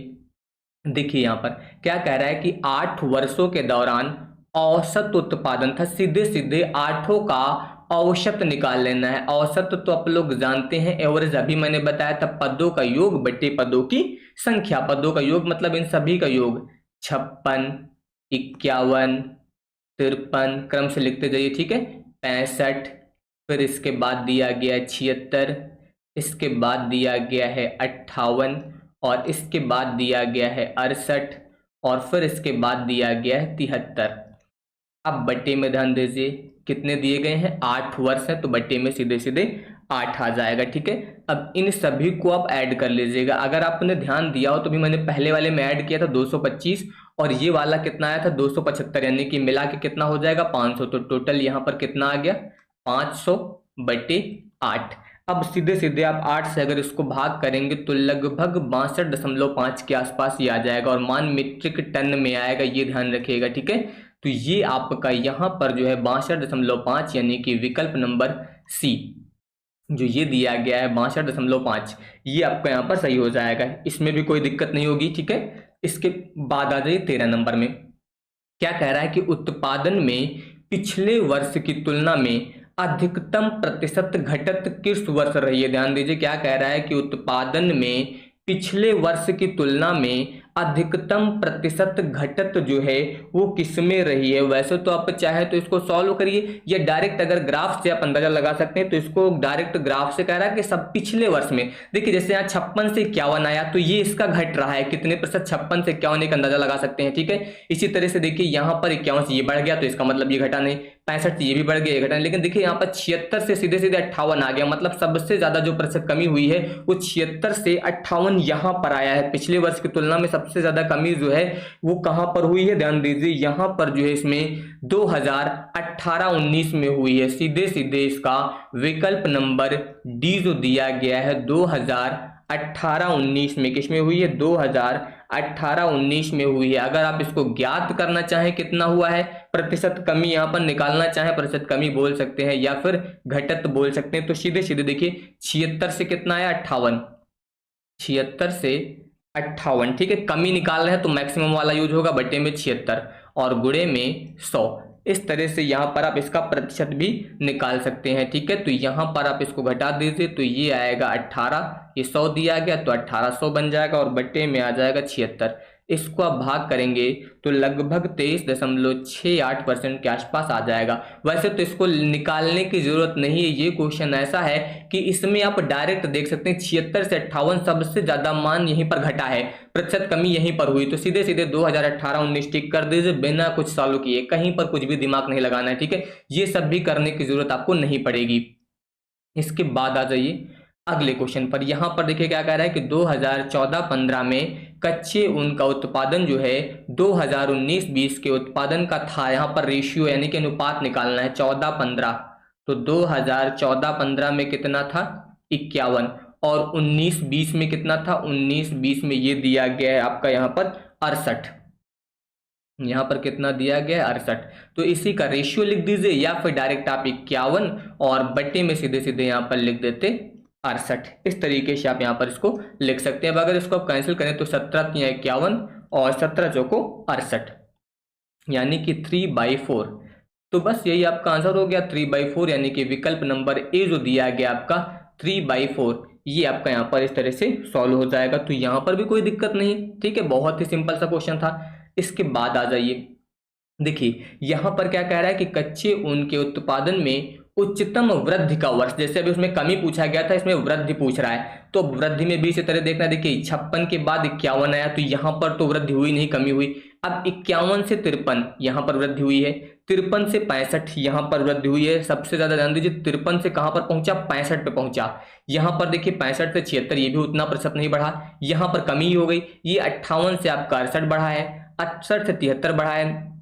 देखिए यहाँ पर क्या कह रहा है कि 8 वर्षों के दौरान औसत उत्पादन था, सीधे सीधे आठों का औसत निकाल लेना है। औसत तो आप लोग जानते हैं, एवरेज अभी मैंने बताया था, पदों का योग बटे पदों की संख्या। पदों का योग मतलब इन सभी का योग, 56, 51, 53, क्रम से लिखते जाइए, ठीक है, 65, फिर इसके बाद दिया गया है 76, इसके बाद दिया गया है 58, और इसके बाद दिया गया है 68, और फिर इसके बाद दिया गया है 73। अब बट्टे में ध्यान दीजिए कितने दिए गए हैं, 8 वर्ष है, तो बट्टे में सीधे सीधे 8 आ जाएगा, ठीक है। अब इन सभी को आप ऐड कर लीजिएगा। अगर आपने ध्यान दिया हो तो भी मैंने पहले वाले में ऐड किया था 225, और ये वाला कितना आया था 275, यानी कि मिला के कितना हो जाएगा 500। तो टोटल यहाँ पर कितना आ गया 500/8। अब सीधे सीधे आप 8 से अगर इसको भाग करेंगे तो लगभग 62.5 के आसपास ये आ जाएगा, और मान मीट्रिक टन में आएगा, ये ध्यान रखिएगा, ठीक है। तो ये आपका यहाँ पर जो है 62.5, यानी कि विकल्प नंबर सी जो ये दिया गया है 62.5, ये आपका यहाँ पर सही हो जाएगा, इसमें भी कोई दिक्कत नहीं होगी, ठीक है। इसके बाद आ जाइए 13 नंबर में। क्या कह रहा है कि उत्पादन में पिछले वर्ष की तुलना में अधिकतम प्रतिशत घटत किस वर्ष रही है। ध्यान दीजिए क्या कह रहा है कि उत्पादन में पिछले वर्ष की तुलना में अधिकतम प्रतिशत घटत जो है वो किसमें रही है। वैसे तो आप चाहे तो इसको सॉल्व करिए, या डायरेक्ट अगर ग्राफ से आप अंदाजा लगा सकते हैं, तो इसको डायरेक्ट ग्राफ से कह रहा है कि सब पिछले वर्ष में। देखिए जैसे यहाँ 56 से 51 आया, तो ये इसका घट रहा है, कितने प्रतिशत, 56 से 51 एक अंदाजा लगा सकते हैं, ठीक है। इसी तरह से देखिए यहाँ पर 51 से ये बढ़ गया, तो इसका मतलब ये घटा नहीं, 65 से ये भी बढ़ गया, ये घटा नहीं। लेकिन देखिए यहाँ पर 76 से सीधे सीधे 58 आ गया, मतलब सबसे ज्यादा जो प्रतिशत कमी हुई है वो 76 से 58 यहाँ पर आया है। पिछले वर्ष की तुलना में सबसे ज्यादा कमी जो है वो कहां पर हुई है, ध्यान दीजिए यहाँ पर जो है इसमें 2018-19 में हुई है। सीधे सीधे इसका विकल्प नंबर डी जो दिया गया है 2018-19 में, किसमें हुई है 2018-19 में हुई है। अगर आप इसको ज्ञात करना चाहें कितना हुआ है प्रतिशत कमी, यहाँ पर निकालना चाहें प्रतिशत कमी बोल सकते हैं या फिर घटत बोल सकते हैं, तो सीधे सीधे देखिए 76 से कितना आया 58, 76 से 58, ठीक है। कमी निकाल रहे हैं तो मैक्सिमम वाला यूज होगा, बटे में 76 और गुणे में 100। इस तरह से यहाँ पर आप इसका प्रतिशत भी निकाल सकते हैं, ठीक है। तो यहाँ पर आप इसको घटा दीजिए तो ये आएगा 18, ये 100 दिया गया तो 1800 बन जाएगा, और बटे में आ जाएगा 76। इसको आप भाग करेंगे तो लगभग 23.68% के आसपास आ जाएगा। वैसे तो इसको निकालने की जरूरत नहीं है, ये क्वेश्चन ऐसा है कि इसमें आप डायरेक्ट देख सकते हैं 76 से 58 सबसे ज्यादा मान यहीं पर घटा है, प्रतिशत कमी यहीं पर हुई। तो सीधे सीधे 2018-19 टिक कर दीजिए बिना कुछ सॉल्व किए, कहीं पर कुछ भी दिमाग नहीं लगाना है, ठीक है। ये सब भी करने की जरूरत आपको नहीं पड़ेगी। इसके बाद आ जाइए अगले क्वेश्चन पर। यहां पर देखिए क्या कह रहा है कि 2014-15 में कच्चे ऊन का उत्पादन जो है 2019-20 के उत्पादन का था। यहाँ पर रेशियो यानी कि अनुपात निकालना है 14-15। तो 2014-15 में कितना था 51, और 19-20 में कितना था 19-20 में ये दिया गया है आपका यहाँ पर 68। यहाँ पर कितना दिया गया है 68। तो इसी का रेशियो लिख दीजिए, या फिर डायरेक्ट आप 51 और बट्टे में सीधे सीधे यहाँ पर लिख देते 68। इस तरीके से आप यहाँ पर इसको लिख सकते हैं। अब अगर इसको आप कैंसिल करें तो 17 या 51 और 17 चौको 68, यानी कि 3/4। तो बस यही आपका आंसर हो गया 3/4, यानी कि विकल्प नंबर ए जो दिया गया आपका 3/4, ये आपका यहाँ पर इस तरह से सॉल्व हो जाएगा। तो यहाँ पर भी कोई दिक्कत नहीं, ठीक है, बहुत ही सिंपल सा क्वेश्चन था। इसके बाद आ जाइए, देखिए यहाँ पर क्या कह रहा है कि कच्चे ऊन के उत्पादन में उच्चतम वृद्धि का वर्ष। जैसे अभी उसमें कमी पूछा गया था, इसमें वृद्धि पूछ रहा है, तो वृद्धि में भी इसी तरह देखना। देखिए 56 के बाद 51 आया, तो यहाँ पर तो वृद्धि हुई नहीं, कमी हुई। अब 51 से 53 यहाँ पर वृद्धि हुई है, 53 से 65 यहाँ पर वृद्धि हुई है। सबसे ज्यादा ध्यान दीजिए 53 से कहाँ पर पहुंचा 65 पे पहुंचा। यहाँ पर देखिए 65 से 76, ये भी उतना प्रतिशत नहीं बढ़ा, यहाँ पर कमी हो गई। ये 58 से आपका 68 बढ़ा है, 68 से 73 बढ़ा है,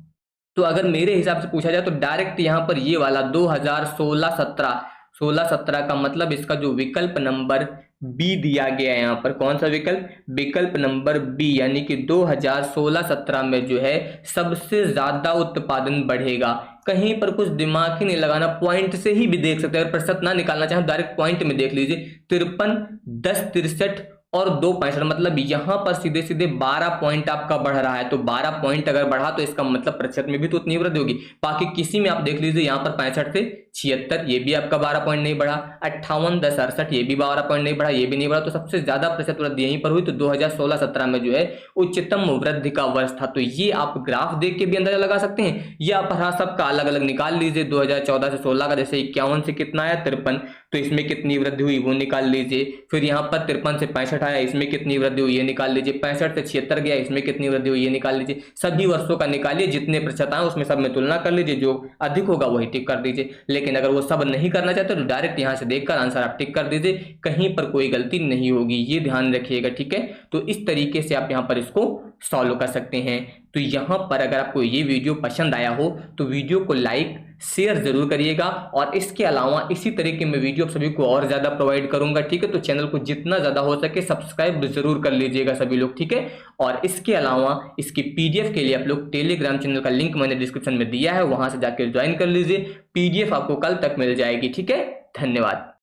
तो अगर मेरे हिसाब से पूछा जाए तो डायरेक्ट यहाँ पर ये वाला 2016-17 का मतलब इसका जो विकल्प नंबर बी दिया गया है यहाँ पर, कौन सा विकल्प, विकल्प नंबर बी, यानी कि 2016-17 में जो है सबसे ज्यादा उत्पादन बढ़ेगा। कहीं पर कुछ दिमाग ही नहीं लगाना, पॉइंट से ही भी देख सकते हैं, अगर प्रतिशत ना निकालना चाहें डायरेक्ट पॉइंट में देख लीजिए, 53, 10, 63 और 2.65, मतलब यहां पर सीधे सीधे 12 पॉइंट आपका बढ़ रहा है। तो 12 पॉइंट अगर बढ़ा तो इसका मतलब प्रतिशत में भी तो उतनी वृद्धि होगी। बाकी किसी में आप देख लीजिए, यहाँ पर 65 से 76 ये भी आपका 12 पॉइंट नहीं बढ़ा, 58, 10, 68 ये भी 12 पॉइंट नहीं बढ़ा, ये भी नहीं बढ़ा। तो सबसे ज्यादा प्रतिशत वृद्धि यहीं पर हुई। तो 2016-17 में जो है उच्चतम वृद्धि का वर्ष था। तो ये आप ग्राफ देख के भी अंदाजा लगा सकते हैं, या आप हर सबका अलग अलग निकाल लीजिए। 2014 से 16 का, जैसे 51 से कितना आया 53, तो इसमें कितनी वृद्धि हुई वो निकाल लीजिए। फिर यहाँ पर 53 से 65 आया, इसमें कितनी वृद्धि हुई ये निकाल लीजिए। 65 से 76 गया, इसमें कितनी वृद्धि हुई ये निकाल लीजिए। सभी वर्षों का निकालिए, जितने प्रतिशत आए उसमें सब में तुलना कर लीजिए, जो अधिक होगा वही टिक कर दीजिए। लेकिन अगर वो सब नहीं करना चाहते तो डायरेक्ट यहाँ से देखकर आंसर आप टिक कर दीजिए, कहीं पर कोई गलती नहीं होगी, ये ध्यान रखिएगा, ठीक है। तो इस तरीके से आप यहाँ पर इसको सॉल्व कर सकते हैं। तो यहाँ पर अगर आपको ये वीडियो पसंद आया हो तो वीडियो को लाइक शेयर जरूर करिएगा, और इसके अलावा इसी तरीके में वीडियो आप सभी को और ज्यादा प्रोवाइड करूंगा, ठीक है। तो चैनल को जितना ज्यादा हो सके सब्सक्राइब जरूर कर लीजिएगा सभी लोग, ठीक है। और इसके अलावा इसकी पीडीएफ के लिए आप लोग टेलीग्राम चैनल का लिंक मैंने डिस्क्रिप्शन में दिया है, वहां से जाकर ज्वाइन कर लीजिए। पीडीएफ आपको कल तक मिल जाएगी, ठीक है। धन्यवाद।